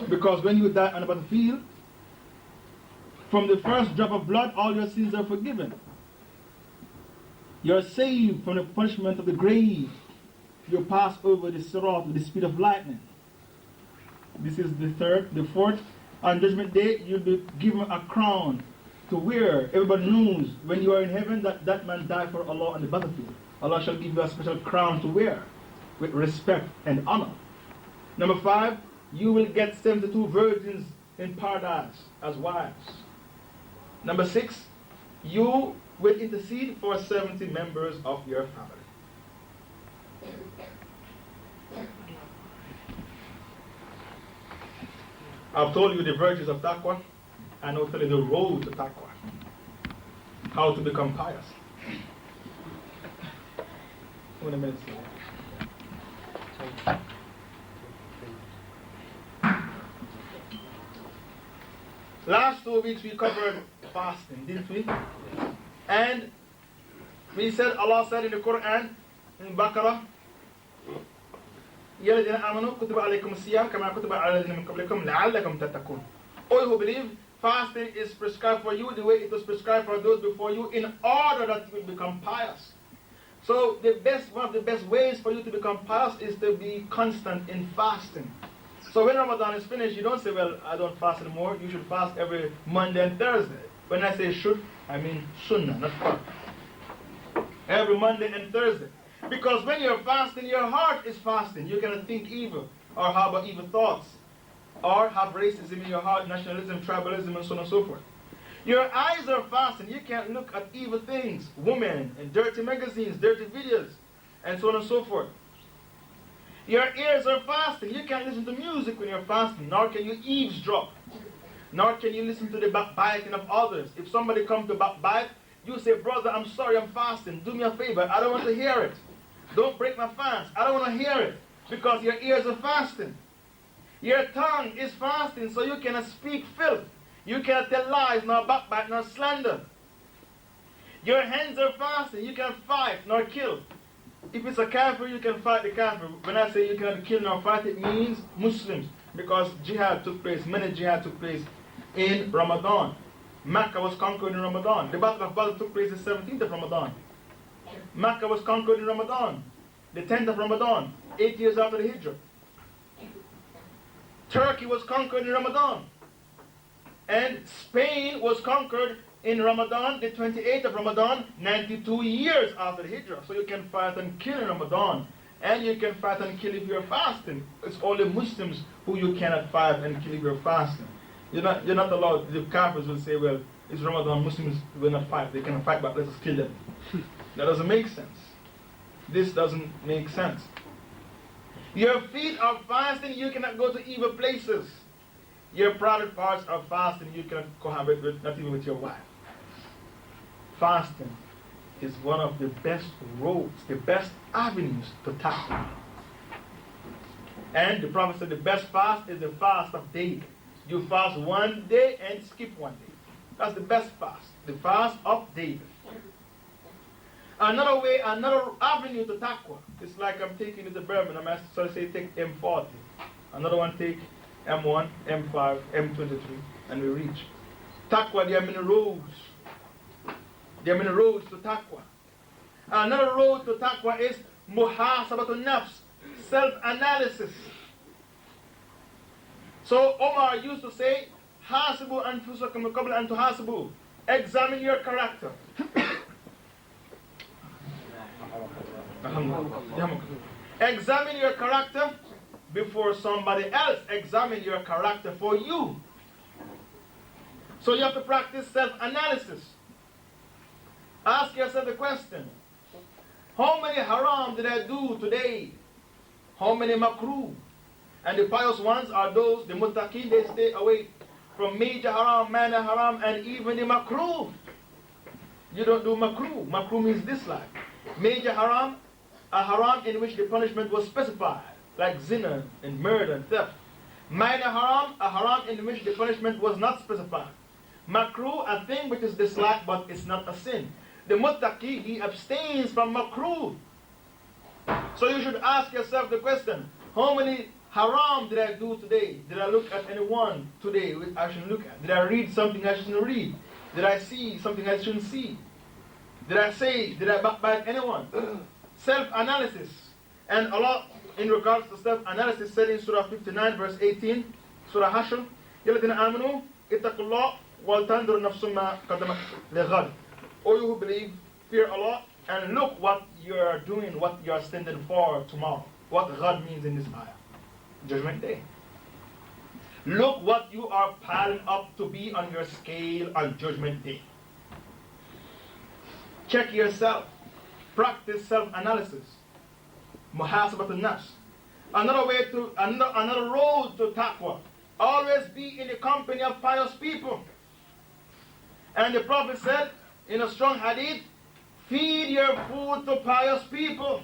Because when you die on the battlefield, from the first drop of blood, all your sins are forgiven. You're saved from the punishment of the grave. You pass over the sirat with the speed of lightning. This is the third. The fourth, on Judgment Day, you'll be given a crown to wear. Everybody knows when you are in heaven that that man died for Allah on the battlefield. Allah shall give you a special crown to wear with respect and honor. Number 5, you will get 72 virgins in paradise as wives. Number 6, you will intercede for 70 members of your family. I've told you the virtues of Taqwa. I now tell you the road to Taqwa. How to become pious. Wait a minute. Last 2 weeks we covered fasting, didn't we? And we said, Allah said in the Quran, in Baqarah, يَا الَّذِينَ آمَنُوا كُتِبَ عَلَيْكُمُ الصِّيَامُ كَمَا كُتِبَ عَلَى الَّذِينَ مِن قَبْلِكُمْ لَعَلَّكُمْ تَتَّقُونَ. All who believe, fasting is prescribed for you the way it was prescribed for those before you, in order that you will become pious. So one of the best ways for you to become pious is to be constant in fasting. So when Ramadan is finished, you don't say, well, I don't fast anymore. You should fast every Monday and Thursday. When I say should, I mean Sunnah, not farz. Every Monday and Thursday. Because when you're fasting, your heart is fasting. You cannot think evil or harbor evil thoughts or have racism in your heart, nationalism, tribalism, and so on and so forth. Your eyes are fasting. You can't look at evil things, women, and dirty magazines, dirty videos, and so on and so forth. Your ears are fasting. You can't listen to music when you're fasting, nor can you eavesdrop, nor can you listen to the backbiting of others. If somebody comes to backbite, you say, brother, I'm sorry, I'm fasting. Do me a favor. I don't want to hear it. Don't break my fast. I don't want to hear it. Because your ears are fasting. Your tongue is fasting, so you cannot speak filth. You cannot tell lies, nor backbite, nor slander. Your hands are fasting. You cannot fight, nor kill. If it's a kafir, you can fight the kafir. When I say you cannot kill nor fight, it means Muslims. Because jihad took place, many jihad took place in Ramadan. Mecca was conquered in Ramadan. The Battle of Badr took place the 17th of Ramadan. Mecca was conquered in Ramadan, the 10th of Ramadan, 8 years after the Hijrah. Turkey was conquered in Ramadan. And Spain was conquered in Ramadan, the 28th of Ramadan, 92 years after the Hijrah. So you can fight and kill in Ramadan. And you can fight and kill if you're fasting. It's only Muslims who you cannot fight and kill if you're fasting. You're not allowed. The Kafirs will say, well, it's Ramadan, Muslims will not fight. They cannot fight back, let us kill them. That doesn't make sense. This doesn't make sense. Your feet are fasting, you cannot go to evil places. Your private parts are fasting, you cannot cohabit with, not even with your wife. Fasting is one of the best roads, the best avenues to Taqwa. And the Prophet said the best fast is the fast of David. You fast one day and skip one day. That's the best fast, the fast of David. Another way, another avenue to Taqwa. It's like I'm taking it to Birmingham. I'm so say take M40. Another one take M1, M5, M23, and we reach. Taqwa, there are many roads. There are many roads to Taqwa. Another road to Taqwa is muhasabatun nafs, self-analysis. So Omar used to say, hasibu anfusakum qabla an tuhasibu. Examine your character. Examine your character before somebody else. Examine your character for you. So you have to practice self-analysis. Ask yourself the question, how many haram did I do today? How many makruh? And the pious ones are those, the muttaqin, they stay away from major haram, minor haram, and even the makruh. You don't do makruh. Makruh means dislike. Major haram, a haram in which the punishment was specified, like zina and murder and theft. Minor haram, a haram in which the punishment was not specified. Makruh, a thing which is disliked but it's not a sin. The muttaqi, he abstains from makruh. So you should ask yourself the question, how many haram did I do today? Did I look at anyone today which I shouldn't look at? Did I read something I shouldn't read? Did I see something I shouldn't see? Did I backbite anyone? Self-analysis. And Allah, in regards to self-analysis, said in Surah 59, verse 18, Surah Hashr, يَلَّذِينَ آمَنُوا اتَّقُوا اللَّهَ وَلْتَنْظُرْ نَفْسٌ مَا قَدَّمَتْ لِغَدٍ. O you who believe, fear Allah, and look what you are doing, what you are standing for tomorrow. What ghad means in this ayah. Judgment Day. Look what you are piling up to be on your scale on Judgment Day. Check yourself. Practice self-analysis. Muhasabat al-nafs. Another road to taqwa. Always be in the company of pious people. And the Prophet said in a strong hadith, feed your food to pious people.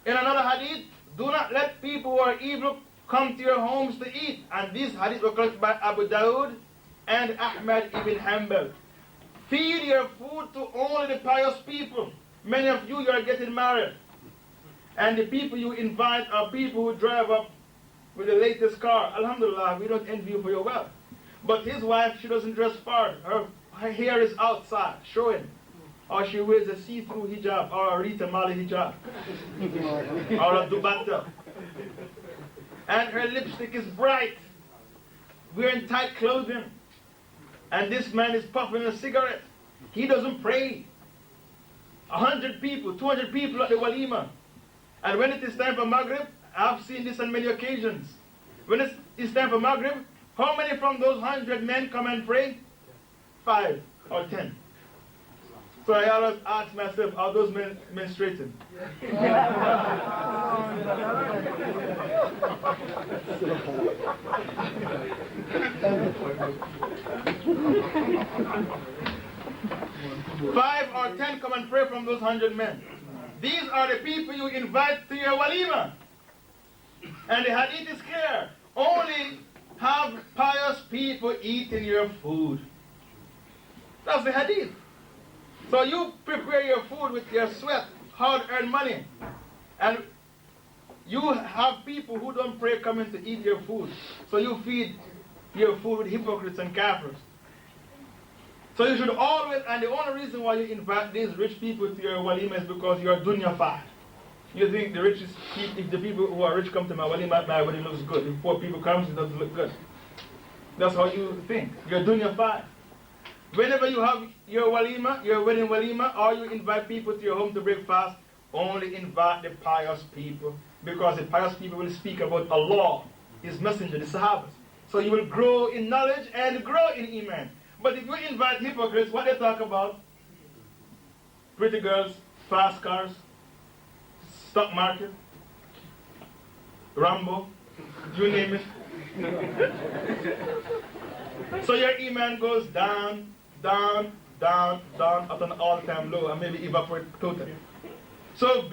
In another hadith, do not let people who are evil come to your homes to eat. And this hadith was collected by Abu Dawud and Ahmad ibn Hanbal. Feed your food to only the pious people. Many of you are getting married. And the people you invite are people who drive up with the latest car. Alhamdulillah, we don't envy you for your wealth. But his wife, she doesn't dress far. Her hair is outside, showing. Or she wears a see-through hijab, or a Rita Mali hijab, or a dubatta. And her lipstick is bright, wearing tight clothing. And this man is puffing a cigarette. He doesn't pray. 100 people, 200 people at the walima. And when it is time for Maghrib, I've seen this on many occasions. When it's time for Maghrib, how many from those 100 men come and pray? 5 or 10. So I always ask myself, are those men menstruating? 5 or 10 come and pray from those 100 men. These are the people you invite to your walima. And the hadith is clear. Only have pious people eating your food. That's the hadith. So you prepare your food with your sweat, hard-earned money. And you have people who don't pray coming to eat your food. So you feed your food with hypocrites and kafirs. So you should always, and the only reason why you invite these rich people to your walima is because you are dunya-fied. You think the richest people, if the people who are rich come to my walima, my wedding looks good. If poor people come, it doesn't look good. That's how you think. You're dunya-fied. Whenever you have your walima, your wedding walima, or you invite people to your home to break fast, only invite the pious people. Because the pious people will speak about Allah, His Messenger, the Sahabas. So you will grow in knowledge and grow in Iman. But if you invite hypocrites, what they talk about? Pretty girls, fast cars, stock market, Rambo, you name it. So your Iman goes down, down, down, down at an all-time low and maybe evaporate totally. So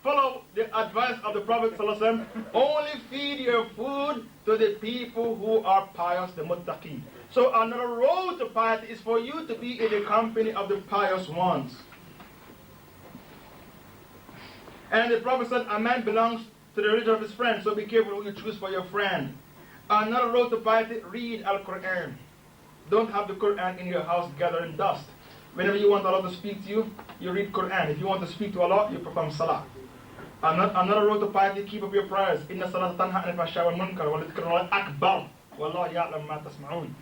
follow the advice of the Prophet ﷺ. Only feed your food to the people who are pious, the muttaqin. So another road to piety is for you to be in the company of the pious ones. And the Prophet said, a man belongs to the religion of his friend, so be careful who you choose for your friend. Another road to piety, read Al-Quran. Don't have the Quran in your house gathering dust. Whenever you want Allah to speak to you, you read Quran. If you want to speak to Allah, you perform salah. Another road to piety, keep up your prayers. Inna salata tanha anil fahsha'i wal munkar wa lidhkrullahi akbar. Wallahu ya'lamu ma tasma'un.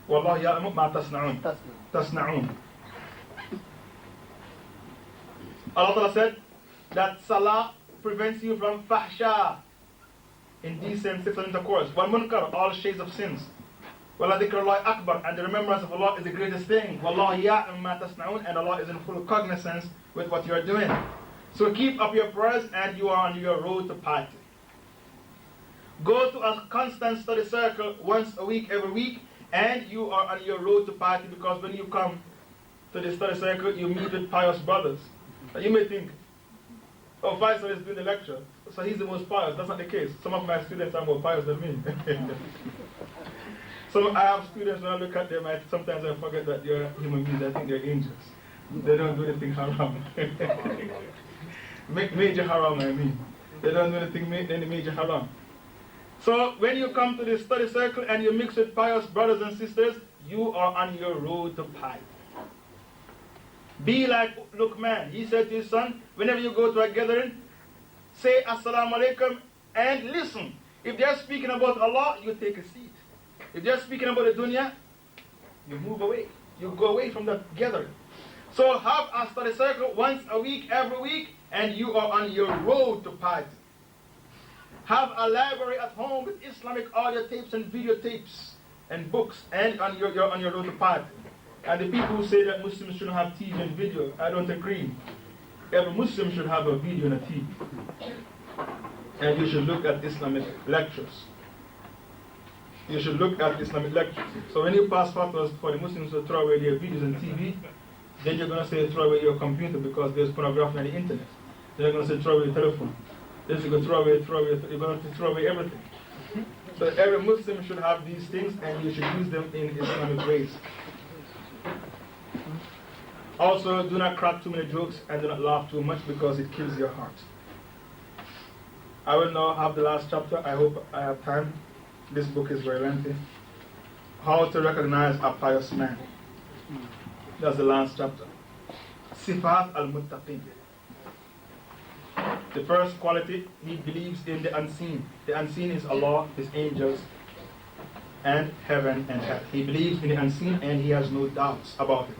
Wallahu ya'lamu ma tasna'un. Allah said that salah prevents you from fahsha, indecent sexual intercourse. Wal munkar, all shades of sins. Wala dhikrullahi akbar, and the remembrance of Allah is the greatest thing. Wallahu ya'lam ma tasna'un, and Allah is in full cognizance with what you are doing. So keep up your prayers and you are on your road to piety. Go to a constant study circle once a week, every week, and you are on your road to piety, because when you come to the study circle, you meet with pious brothers. You may think, Oh, Faisal is doing the lecture, so he's the most pious. That's not the case. Some of my students are more pious than me. So I have students, when I look at them, sometimes I forget that they're human beings. I think they're angels. They don't do anything haram. Major haram, I mean. They don't do any major haram. So when you come to this study circle and you mix with pious brothers and sisters, you are on your road to piety. Be like Luqman. He said to his son, whenever you go to a gathering, say Assalamu alaikum and listen. If they're speaking about Allah, you take a seat. If they're speaking about the dunya, you move away. You go away from that gathering. So have a study circle once a week, every week, and you are on your road to piety. Have a library at home with Islamic audio tapes and videotapes and books, and you're on your road to piety. And the people who say that Muslims shouldn't have TV and video, I don't agree. Every Muslim should have a video and a TV. And you should look at Islamic lectures. You should look at Islamic lectures. So when you pass fatwas for the Muslims to throw away their videos and TV, then you're going to say throw away your computer because there's pornography on the internet. Then you're going to say throw away your telephone. Then you're going to you're going to throw away everything. So every Muslim should have these things and you should use them in Islamic ways. Also, do not crack too many jokes and do not laugh too much because it kills your heart. I will now have the last chapter. I hope I have time. This book is very lengthy. How to recognize a pious man. That's the last chapter. Sifat al-Muttaqin. The first quality, he believes in the unseen. The unseen is Allah, His angels, and heaven and hell. He believes in the unseen and he has no doubts about it.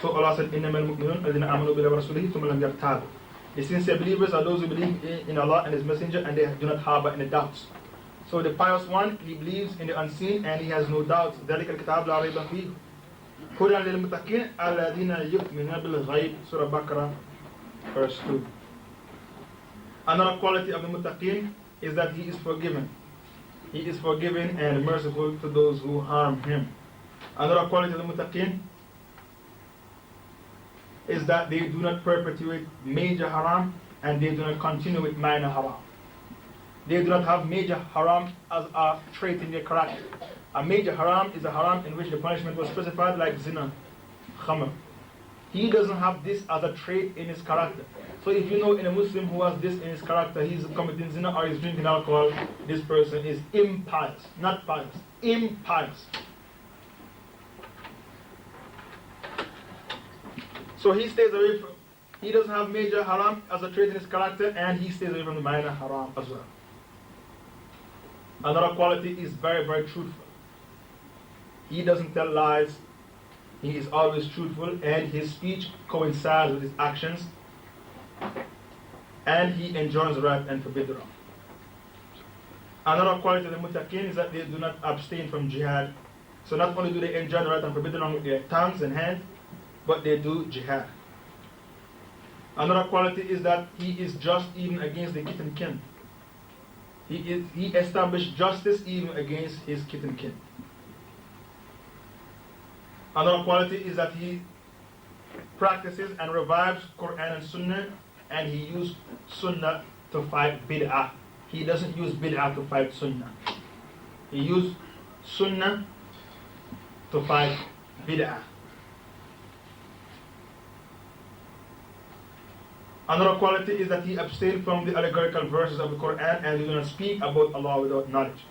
So Allah said, إِنَّمَا الْمُؤْمِنُونَ الَّذِينَ آمَنُوا بِاللَّهِ وَرَسُولِهِ ثُمَّ لَمْ يَرْتَابُوا. The sincere believers are those who believe in Allah and His Messenger and they do not harbor any doubts. So the pious one, he believes in the unseen and he has no doubts. ذَلِكَ الْكِتَابُ لَا رَيْبَ فِيهِ هُدًى لِلْمُتَّقِينَ الَّذِينَ يُؤْمِنُونَ بِالْغَيْبِ Surah Baqarah, verse 2. Another quality of the muttaqin is that he is forgiven. He is forgiving and merciful to those who harm him. Another quality of the muttaqin is that they do not perpetuate major haram and they do not continue with minor haram. They do not have major haram as a trait in their character. A major haram is a haram in which the punishment was specified, like zina, khamr. He doesn't have this as a trait in his character. So if you know in a Muslim who has this in his character, he's committing zina or he's drinking alcohol, this person is impious, not pious, impious. So he stays away from, he doesn't have major haram as a trait in his character and he stays away from the minor haram as well. Another quality is very, very truthful. He doesn't tell lies. He is always truthful and his speech coincides with his actions. And he enjoins right and forbids wrong. Another quality of the muttaqin is that they do not abstain from jihad. So not only do they enjoin right and forbid wrong with their tongues and hands, but they do jihad. Another quality is that he is just even against the kith and kin. He established justice even against his kith and kin. Another quality is that he practices and revives Quran and Sunnah, and he used Sunnah to fight bid'ah. He doesn't use bid'ah to fight Sunnah. He used Sunnah to fight bid'ah. Another quality is that he abstains from the allegorical verses of the Quran and he does not speak about Allah without knowledge.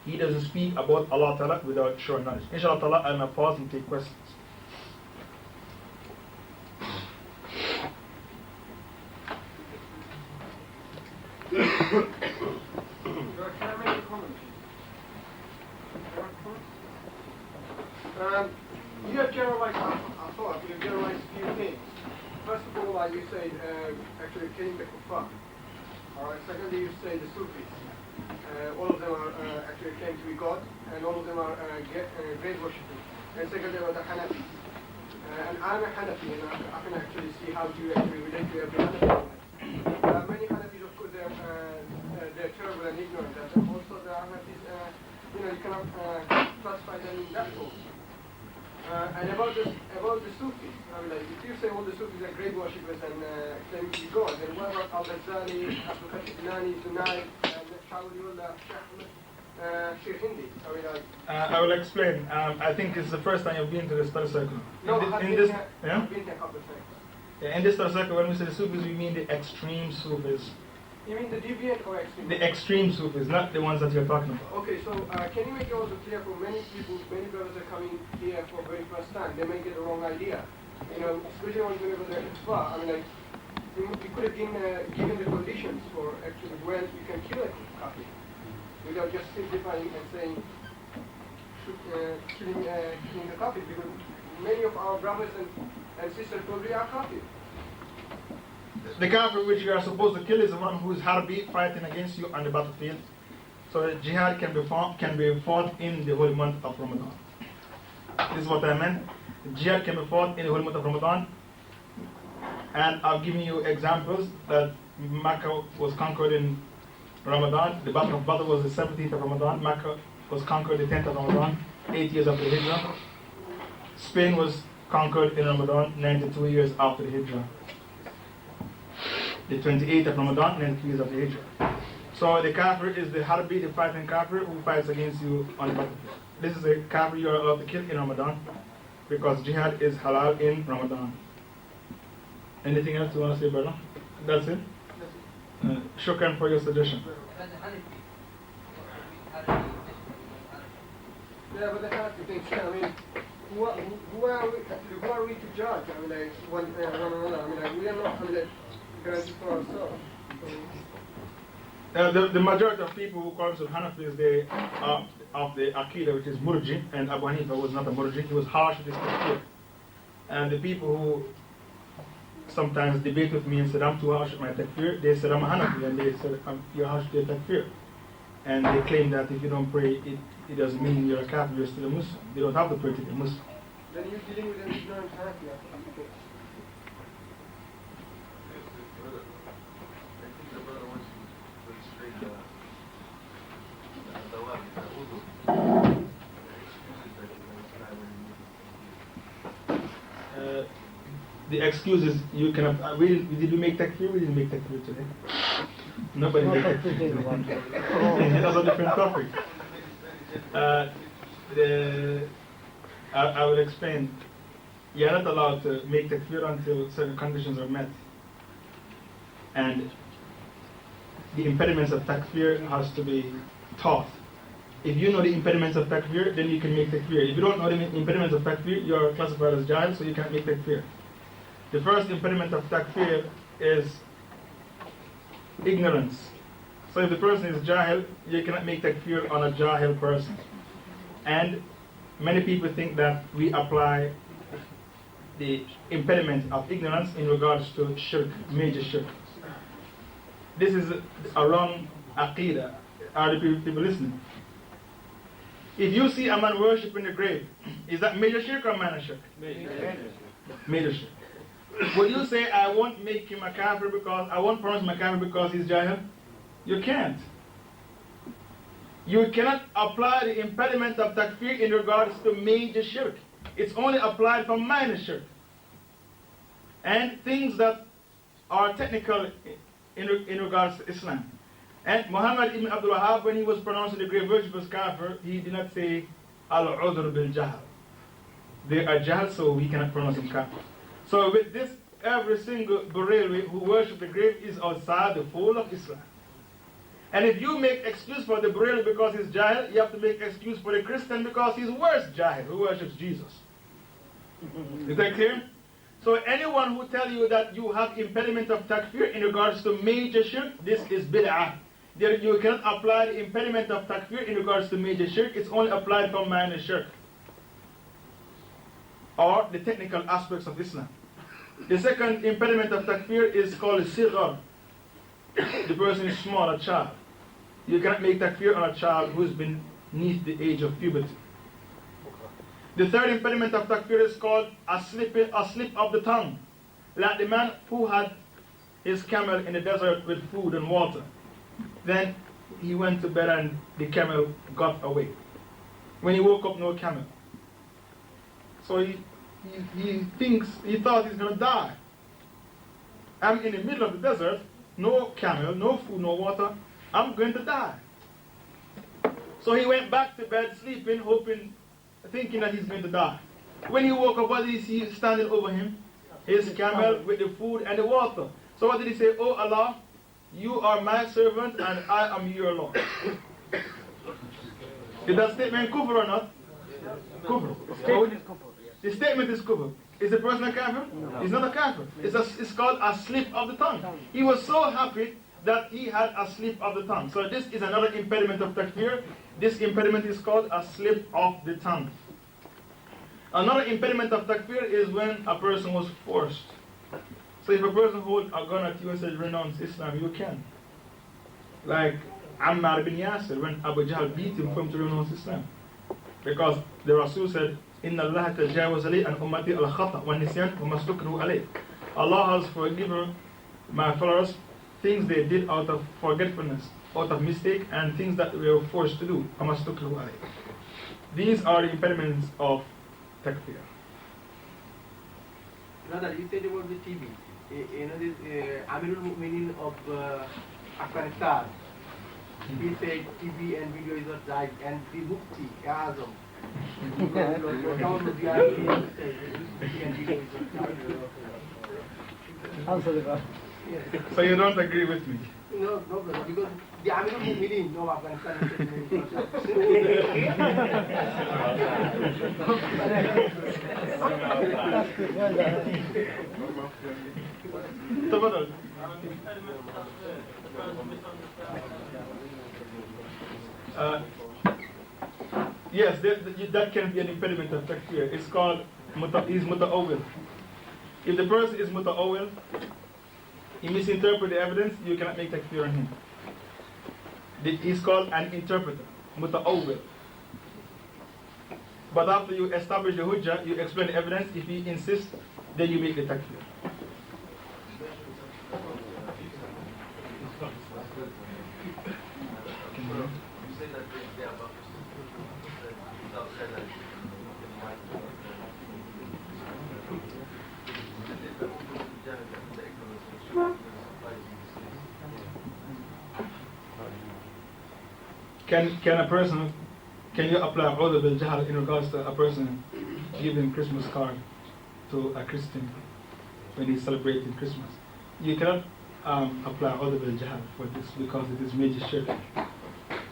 He doesn't speak about Allah Ta'ala without sure knowledge. Inshallah Ta'ala, I'm going to pause and take questions. Can I make a comment? You have generalized, I thought, you have generalized a few things. First of all, like you said, actually killing the kuffar. Alright, secondly, you say the Sufis. All of them are actually claim to be God, and all of them are grave worshipping. And secondly, are the Hanafis. And I'm a Hanafi, and I can actually see how you actually relate to every Hanafi. Many Hanafis, of course, they're terrible and ignorant. And also, the Hanafis, you cannot classify them in that way. And about this about the Sufis. I mean, like, if you say all the Sufis are grave worshippers and claim to be God, then what about Al-Ghazali, Abdul Qadir Jilani, Zunaid, and Shawliullah, Sheikh Hindi? I mean, like... I will explain. I think it's the first time you've been to the study circle. No, I've been here a couple of times. Yeah, in this study circle, when we say the Sufis, we mean the extreme Sufis. You mean the deviant or extreme? The extreme Sufis, not the ones that you're talking about. Okay, so can you make it also clear for many people, many brothers are coming here for the very first time, they may get the wrong idea. You know, especially when you go to the Taqwa. I mean, like, you could have been given the conditions for actually when you can kill a kafir, without just simplifying and saying killing the kafir, because many of our brothers and sisters probably are kafir. The kafir which you are supposed to kill is the one who is harbi, fighting against you on the battlefield. So jihad can be fought in the whole month of Ramadan. This is what I meant. Jihad can be fought in the whole month of Ramadan. And I've given you examples that Makkah was conquered in Ramadan. The Battle of Badr was the 17th of Ramadan. Makkah was conquered the 10th of Ramadan, 8 years after the Hijrah. Spain was conquered in Ramadan, 92 years after the Hijrah. The 28th of Ramadan, 93 years after the Hijrah. So the kafir is the harbi, the fighting kafir who fights against you on the battlefield. This is a kafir you are allowed to kill in Ramadan, because jihad is halal in Ramadan. Anything else you want to say, brother? That's it? Shukran for your suggestion. Yeah, but the Hanafi thing, I mean, who are we to judge? I mean, like, one another. I mean, like, we are not, I mean, like, granted for ourselves. The majority of people who call themselves Hanafis, they are of the Aqidah, which is Murji, and Abu Hanifa was not a Murji, he was harsh with his takfir. And the people who sometimes debate with me and said, I'm too harsh with my takfir, they said, I'm a Hanafi, and they said, you're harsh with your takfir. And they claim that if you don't pray, it doesn't mean you're a kafir, you're still a Muslim. They don't have to pray to be a Muslim. Then you're dealing with an ignorant Hanafi. The excuses you cannot. Did we make takfir? We didn't make takfir today. Nobody made takfir today. That's a different topic. I will explain. You are not allowed to make takfir until certain conditions are met. And the impediments of takfir has to be taught. If you know the impediments of takfir, then you can make takfir. If you don't know the impediments of takfir, you are classified as jahil, so you can't make takfir. The first impediment of takfir is ignorance. So if the person is jahil, you cannot make takfir on a jahil person. And many people think that we apply the impediment of ignorance in regards to shirk, major shirk. This is a wrong aqidah. Are the people listening? If you see a man worshipping the grave, is that major shirk or minor shirk? Major shirk. Would you say, I won't make him a kafir because, I won't promise him a kafir because he's jahil? You can't. You cannot apply the impediment of takfir in regards to major shirk. It's only applied for minor shirk. And things that are technical in regards to Islam. And Muhammad ibn Abdul Wahhab, when he was pronouncing the grave worshippers kafir, he did not say, al-udhr bil-jahl. They are jahl, so we cannot pronounce him kafir. So with this, every single Barelwi who worships the grave is outside the fold of Islam. And if you make excuse for the Barelwi because he's jahil, you have to make excuse for the Christian because he's worse jahil, who worships Jesus. Is that clear? So anyone who tells you that you have impediment of takfir in regards to major shirk, this is bid'ah. You cannot apply the impediment of takfir in regards to major shirk, it's only applied for minor shirk. Or the technical aspects of Islam. The second impediment of takfir is called sighar. The person is small, a child. You cannot make takfir on a child who has been beneath the age of puberty. The third impediment of takfir is called a slip of the tongue. Like the man who had his camel in the desert with food and water. Then he went to bed and the camel got away. When he woke up, no camel. So he thought he's going to die. I'm in the middle of the desert, no camel, no food, no water. I'm going to die. So he went back to bed, sleeping, hoping, thinking that he's going to die. When he woke up, what did he see standing over him? His camel with the food and the water. So what did he say? Oh Allah, you are my servant and I am your Lord. Is that statement kufr or not? Kufr. The statement is kufr. Is the person a kafir? No. He's not a kafir. It's called a slip of the tongue. He was so happy that he had a slip of the tongue. So this is another impediment of takfir. This impediment is called a slip of the tongue. Another impediment of takfir is when a person was forced. So if a person holds a gun at you and says renounce Islam, you can. Like Ammar bin Yasir, when Abu Jahl beat him for him to renounce Islam. Because the Rasul said, Inna Allah tajawaz alayhi an ummati al-khata wa nisyan wa mastukruhu alayh. Allah has forgiven my followers things they did out of forgetfulness, out of mistake, and things that we were forced to do. Mastukruhu alayh. These are the impediments of takfir. Brother, you said about the TV. You know this Amirul Mu'minin of Afghanistan. He said TV and video is not right, and the Mufti Azam. So you don't agree with me? No, brother, because the Amirul Mu'minin of Afghanistan yes, that can be an impediment of takfir. It's called muta'awwil. If the person is muta'awwil, he misinterprets the evidence, you cannot make takfir on him. He's called an interpreter, muta'awwil. But after you establish the hujjah, you explain the evidence. If he insists, then you make the takfir. Can you apply Udhr bil Jahl in regards to a person giving Christmas card to a Christian when he's celebrating Christmas? You cannot apply Udhr bil Jahl for this because it is major shirk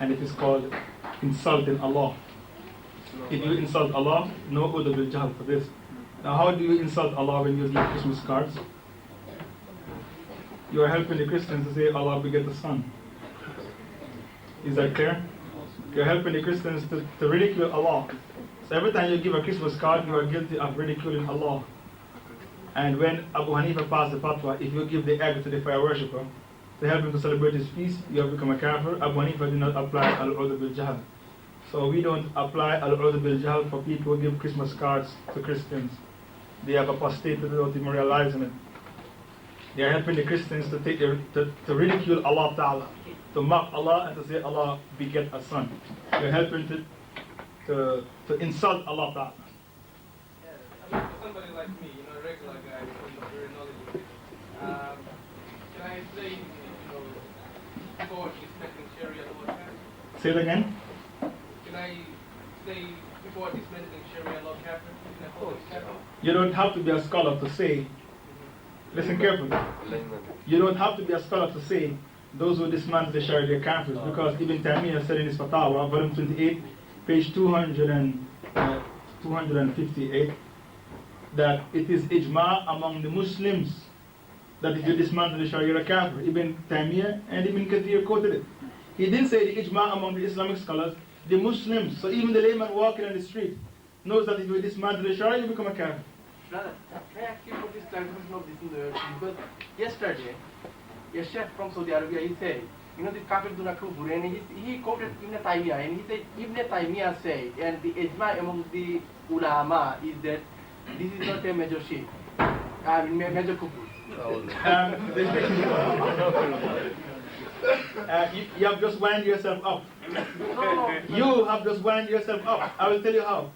and it is called insulting Allah. If you insult Allah, no Udhr bil Jahl for this. Now how do you insult Allah when you give Christmas cards? You are helping the Christians to say Allah beget the Son. Is that clear? You're helping the Christians to ridicule Allah. So every time you give a Christmas card, you are guilty of ridiculing Allah. And when Abu Hanifa passed the fatwa, if you give the egg to the fire worshipper to help him to celebrate his feast, you have become a kafir. Abu Hanifa did not apply al-Udhr bil Jahl. So we don't apply al-Udhr bil Jahl for people who give Christmas cards to Christians. They have apostated without even realizing it. They are helping the Christians to ridicule Allah Ta'ala, to mock Allah and to say Allah beget a son. You're helping to insult Allah Ta'ala. Yeah, I mean, for somebody like me, a regular guy who's not very knowledgeable, can I say, before dismantling Sharia law? Say it again? Can I say before dismantling Sharia law kafir? You don't have to be a scholar to say. Listen carefully. You don't have to be a scholar to say those who dismantle the Sharia kafirs, because Ibn Taymiyyah said in his Fatawa, volume 28, page 258, that it is ijma among the Muslims that if you dismantle the Sharia kafir. Ibn Taymiyyah and Ibn Kathir quoted it. He didn't say the ijma among the Islamic scholars, the Muslims. So even the layman walking on the street knows that if you dismantle the Sharia, you become a kafir. Brother, can I ask you for this clarification of this in the because yesterday, a chef from Saudi Arabia, he said, the kafir do not kufur, and he quoted Ibn Taymiyyah, and he said, Ibn Taymiyyah said, and the ijma among the ulama is that this is not a major shirk, major kufur. You have just wound yourself up. You have just wound yourself up. I will tell you how.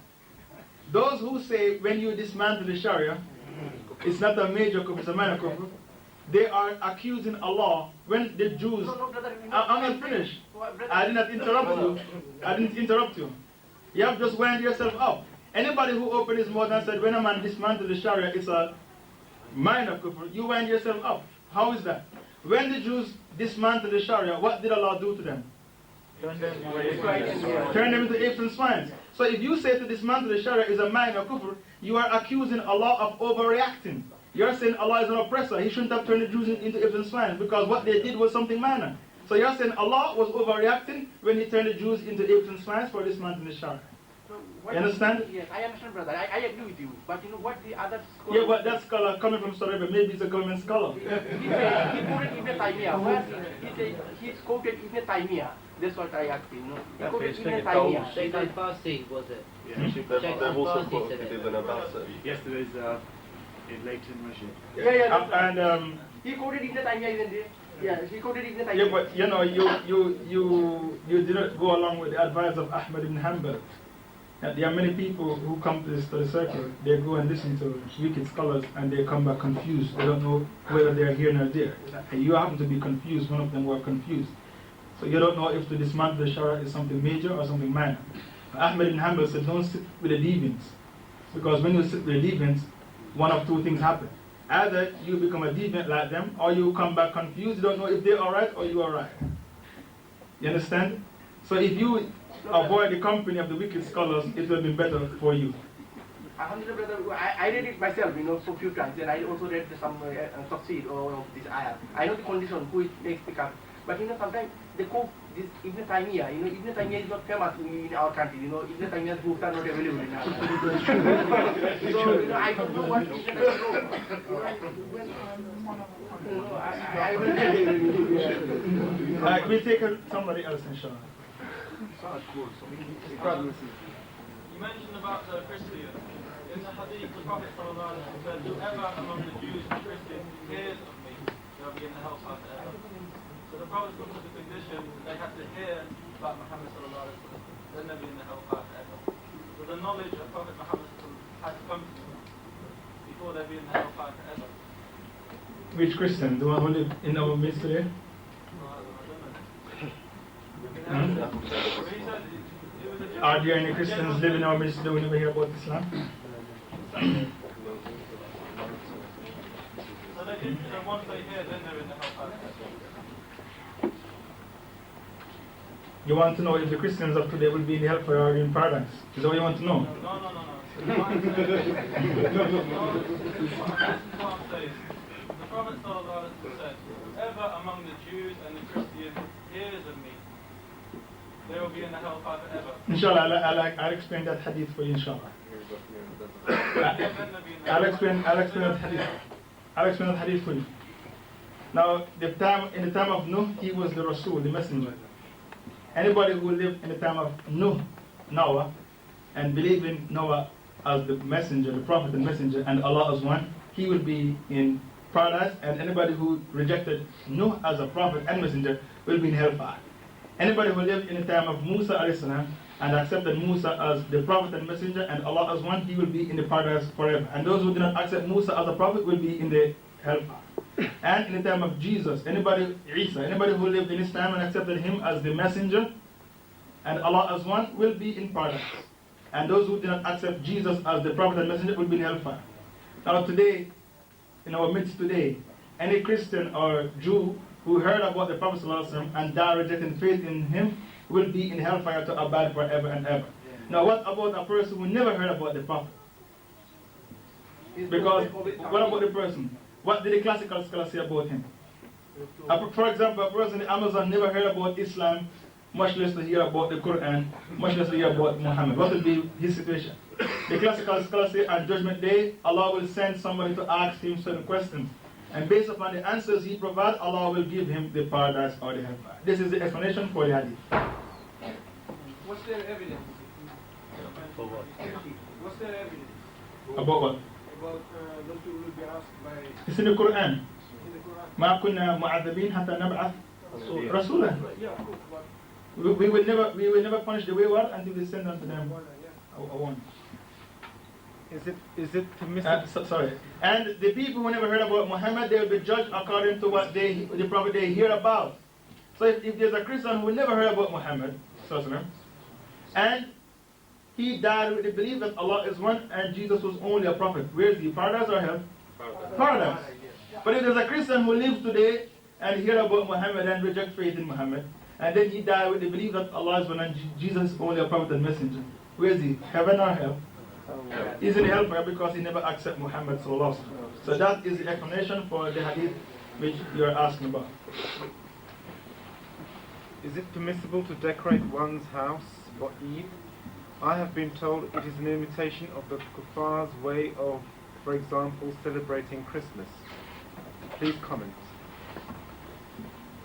those who say when you dismantle the Sharia, it's not a major kufr, it's a minor kufr, they are accusing Allah when the Jews. No, brother, I'm not finished. I did not interrupt you. I didn't interrupt you. You have just wound yourself up. Anybody who opened his mouth and said when a man dismantles the Sharia, it's a minor kufr, you wind yourself up. How is that? When the Jews dismantled the Sharia, what did Allah do to them? Turn them into apes and swines. So if you say to dismantle the Sharia is a minor kufr, you are accusing Allah of overreacting. You're saying Allah is an oppressor. He shouldn't have turned the Jews into apes and swines because what they did was something minor. So you're saying Allah was overreacting when He turned the Jews into apes and swines for dismantling the Sharia. You understand? Yes, I understand, brother. I agree with you. But you know what the other scholar... Yeah, but that scholar coming from Saudi Arabia, maybe he's a government scholar. He said, he quoted Ibn Taymiyyah. Where he said, he quoted Ibn Taymiyyah. That's what I asked him, you know. He quoted Ibn Taymiyyah. Sheikh al-Farsi, was it? Yeah, Sheikh they've also al-Farsi quoted said it. Ibn Abbas. Yesterday's in Leighton Masjid. Yeah. He quoted Ibn Taymiyyah, isn't it? Yeah, he quoted Ibn Taymiyyah. Yeah, but you know, you didn't go along with the advice of Ahmad ibn Hanbal. There are many people who come to the circle, they go and listen to wicked scholars and they come back confused. They don't know whether they are here or there. And you happen to be confused, one of them were confused. So you don't know if to dismantle the Sharia is something major or something minor. Ahmad ibn Hanbal said don't sit with the deviants. Because when you sit with the deviants, one of two things happen. Either you become a deviant like them or you come back confused, you don't know if they're alright or you are right. You understand? So if you avoid the company of the wicked scholars, it will be better for you. I read it myself, you know, so few times, and I also read some tafsir of this ayah. I know the condition who it makes the cut, but you know sometimes they quote this Ibn Taymiyyah. You know, Ibn Taymiyyah is not famous in our country. You know, Ibn Taymiyyah's books are not available in our country. So you know, I don't know what Ibn Taymiyyah wrote. We'll take somebody else, inshallah. You mentioned about the Christians. In the hadith, the Prophet said, whoever among the Jews and Christians hears of me, they'll be in the hellfire forever. So the Prophet comes to the condition they have to hear about Muhammad then they'll be in the hellfire forever. So the knowledge of Prophet Muhammad has to come to them before they'll be in the hellfire forever. Which Christian? The one who live in our midst today? Are there any Christians living in our midst who never hear about Islam? So once they hear, then they're in the hellfire. You want to know if the Christians of today will be in the hellfire or in paradise? Is that what you want to know? No. This is what I'm saying. The Prophet said, whoever among the Jews and the Christians hears of me, they will be in the hellfire forever. Inshallah, I'll explain that hadith for you, inshallah. I'll explain that hadith. I'll explain that hadith for you. Now, in the time of Nuh, he was the Rasul, the messenger. Anybody who lived in the time of Noah, and believe in Noah as the messenger, the prophet and messenger, and Allah as one, he will be in paradise, and anybody who rejected Nuh as a prophet and messenger will be in hellfire. Anybody who lived in the time of Musa alayhi and accepted Musa as the prophet and messenger and Allah as one, he will be in the paradise forever. And those who do not accept Musa as a prophet will be in the hellfire. And in the time of Jesus, anybody who lived in his time and accepted him as the messenger and Allah as one will be in paradise. And those who do not accept Jesus as the prophet and messenger will be in hellfire. Now today, in our midst today, any Christian or Jew who heard about the Prophet ﷺ and died rejecting faith in him will be in hellfire to abide forever and ever. Now what about a person who never heard about the Prophet? Because what about the person? What did the classical scholars say about him? For example, a person in the Amazon never heard about Islam, much less to hear about the Quran, much less to hear about Muhammad. What would be his situation? The classical scholars say on Judgment Day, Allah will send somebody to ask him certain questions. And based upon the answers he provides, Allah will give him the paradise or the hellfire. This is the explanation for the hadith. What's their evidence? For what? What's their evidence? About what? About those who will be asked by... It's in the Quran. In the Quran. ما كنا معذبين حتى نبعث رسولا. Yeah, of course, but... We will never punish the wayward until we send unto them a warning. Is it permissible? Sorry. And the people who never heard about Muhammad, they will be judged according to what the prophet they hear about. So if there's a Christian who never heard about Muhammad, and he died with the belief that Allah is one and Jesus was only a prophet, where is he? Paradise or hell? Paradise. But if there's a Christian who lives today and hear about Muhammad and reject faith in Muhammad, and then he died with the belief that Allah is one and Jesus is only a prophet and messenger, where is he? Heaven or hell? He's in hellfire because he never accepted Muhammad sallallahu alaihi wasallam. So that is the explanation for the hadith which you are asking about. Is it permissible to decorate one's house for Eid? I have been told it is an imitation of the Kuffar's way of, for example, celebrating Christmas. Please comment.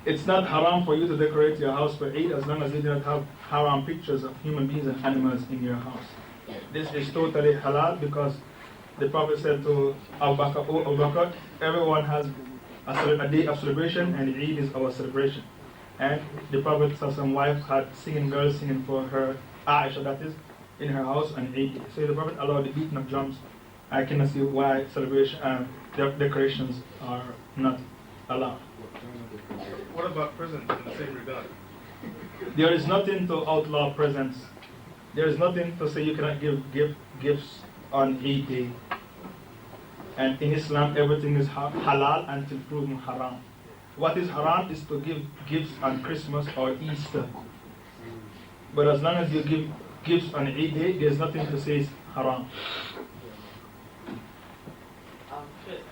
It's not haram for you to decorate your house for Eid as long as you do not have haram pictures of human beings and animals in your house. This is totally halal because the Prophet said to Abu Bakr, "Oh Abu Bakr, everyone has a day of celebration and Eid is our celebration." And the Prophet's wife had singing girls singing for her, Aisha that is, in her house on Eid. So the Prophet allowed the beating of drums. I cannot see why celebration and decorations are not allowed. What about presents in the same regard? There is nothing to outlaw presents. There is nothing to say you cannot give gifts on Eid day. And in Islam, everything is halal until proven haram. What is haram is to give gifts on Christmas or Easter. But as long as you give gifts on Eid day, there's nothing to say is haram.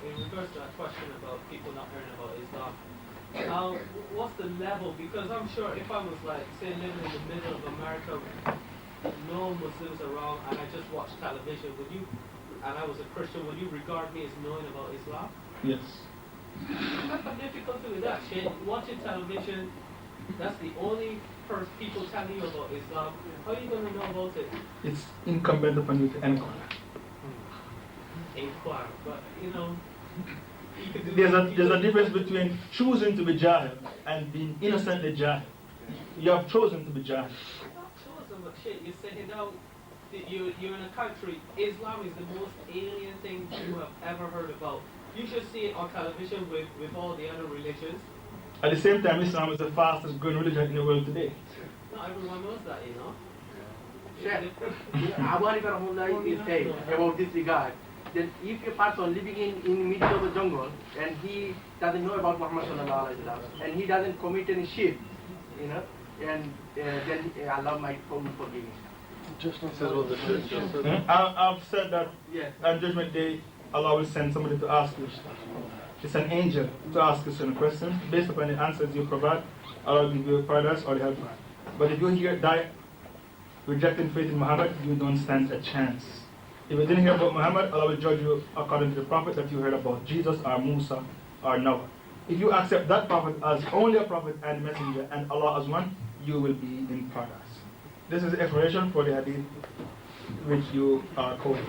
In regards to that question about people not hearing about Islam, what's the level? Because I'm sure if I was like, say, living in the middle of America, no Muslims around, and I just watched television, and I was a Christian, would you regard me as knowing about Islam? Yes. How difficult is that shit? Watching television, that's the only people telling you about Islam. How are you going to know about it? It's incumbent upon you to inquire. Inquire, but you know. There's a difference between choosing to be jahil and being innocently jahil. You have chosen to be jahil. Not chosen, but shit, you're saying now, you're in a country, Islam is the most alien thing you have ever heard about. You should see it on television with all the other religions. At the same time, Islam is the fastest growing religion in the world today. Not everyone knows that, you know. Our Rahullah is saying about this regard that if a person living in the middle of the jungle and he doesn't know about Muhammad sallallahu alaihi wasallam and he doesn't commit any shirk, you know, and then Allah might forgive him. I've said that on Judgment Day, Allah will send somebody to ask you. It's an angel to ask you certain questions. Based upon the answers you provide, Allah will give you paradise or hellfire. But if you die rejecting faith in Muhammad, you don't stand a chance. If you didn't hear about Muhammad, Allah will judge you according to the prophet that you heard about, Jesus or Musa or Noah. If you accept that prophet as only a prophet and messenger and Allah as one, you will be in paradise. This is the explanation for the hadith which you are quoting.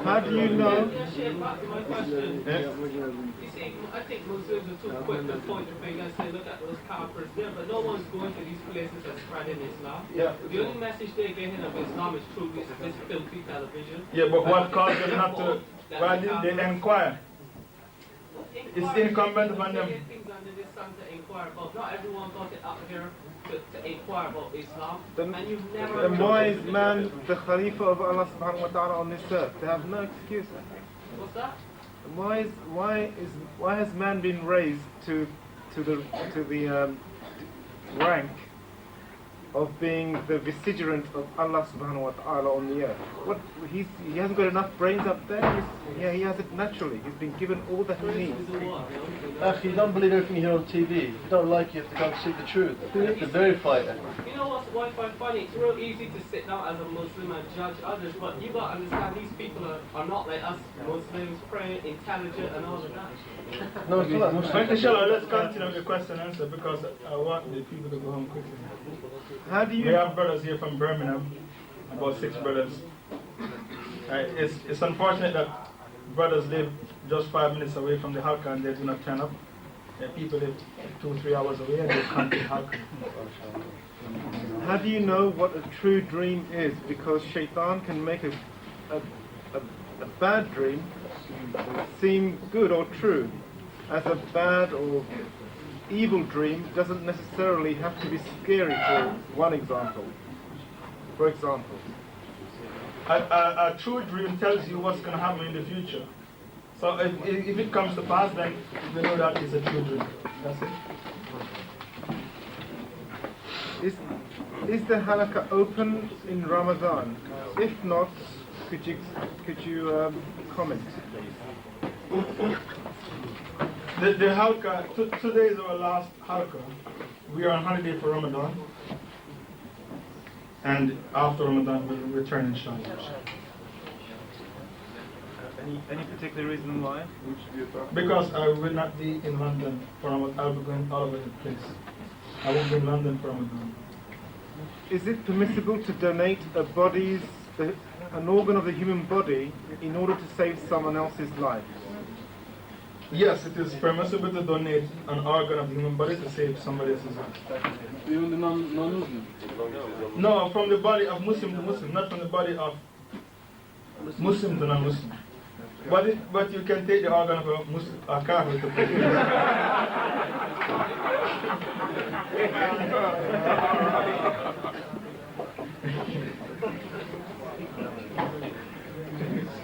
How do you know? My question. You see, I think Muslims are too quick to point the finger and say, look at those kafirs there, but no one's going to these places and spreading Islam. Yeah. The only message they're getting of Islam is through this filthy television. Yeah, but what caused them not to? Why didn't they inquire? It's incumbent upon them. Things under this sun to inquire about. Not everyone got it up here to inquire about Islam. And you've never. Then why is man the Khalifa of Allah subhanahu wa ta'ala on this earth? They have no excuse. What's that? Why has man been raised to the rank of being the vicegerent of Allah subhanahu wa ta'ala on the earth? He hasn't got enough brains up there. He has it naturally. He's been given all that he needs. Actually, you don't believe everything you hear on TV. If you don't like it, you have to go and seek the truth. You have to verify it. You know, know what I find funny? It's real easy to sit down as a Muslim and judge others, but you got to understand these people are not like us Muslims, praying, intelligent, and all of that. No, inshallah, let's continue the question and answer because I want the people to go home quickly. How do you? We have brothers here from Birmingham, about 6 brothers. It's unfortunate that brothers live just 5 minutes away from the halqa and they do not turn up. People live 2-3 hours away and they can't get halqa. How do you know what a true dream is? Because shaitan can make a bad dream seem good or true. As a bad or evil dream doesn't necessarily have to be scary, for one example. For example. A true dream tells you what's going to happen in the future. So if it comes to pass, then we know that it's a true dream. That's it. Is the halakha open in Ramadan? If not, could you comment, please? The halqa, today is our last halqa. We are on holiday for Ramadan. And after Ramadan, we'll return inshallah. Any particular reason why? Because I will not be in London for Ramadan. I'll be going all over the place. I won't be in London for Ramadan. Is it permissible to donate an organ of the human body in order to save someone else's life? Yes, it is permissible to donate an organ of the human body to save somebody else's life. Even the non-Muslim? No, from the body of Muslim to Muslim, not from the body of Muslim to non-Muslim. But you can take the organ of a Muslim, a Kafir to pay.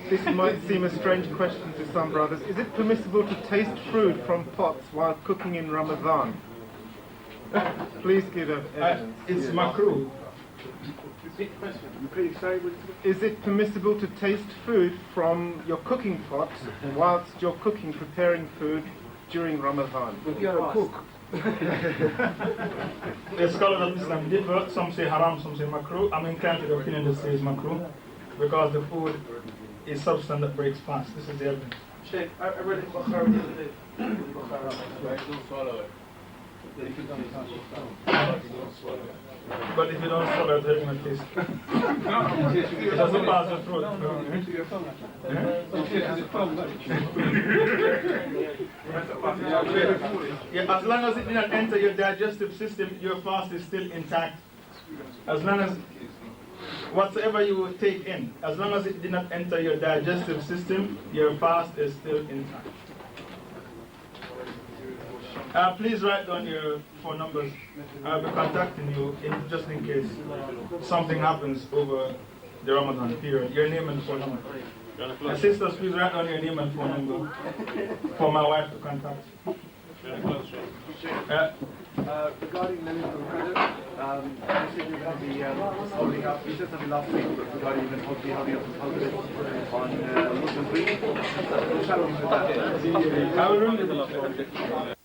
This might seem a strange question to some brothers. Is it permissible to taste fruit from pots while cooking in Ramadan? Please give evidence. It's makruh. Is it permissible to taste food from your cooking pot whilst you're cooking, preparing food during Ramadan? If you're a cook. The scholars of Islam differ. Some say haram, some say makruh. I'm inclined to the opinion that says makruh because the food is substance that breaks fast. This is the evidence. Sheikh, I read in Bukhari the other day. Don't swallow it. But if you don't swallow it, how are you going to taste it? It doesn't pass the throat. Yeah, as long as it did not enter your digestive system, your fast is still intact. As long as whatsoever you take in, as long as it did not enter your digestive system, your fast is still intact. Please write down your phone numbers. I'll be contacting you just in case something happens over the Ramadan period. Your name and phone number. And sisters, please write down your name and phone number for my wife to contact. Regarding Laylatul Qadr, you said you're going to be holding up, you said something last week regarding even holding up on Muslim week. I will read it.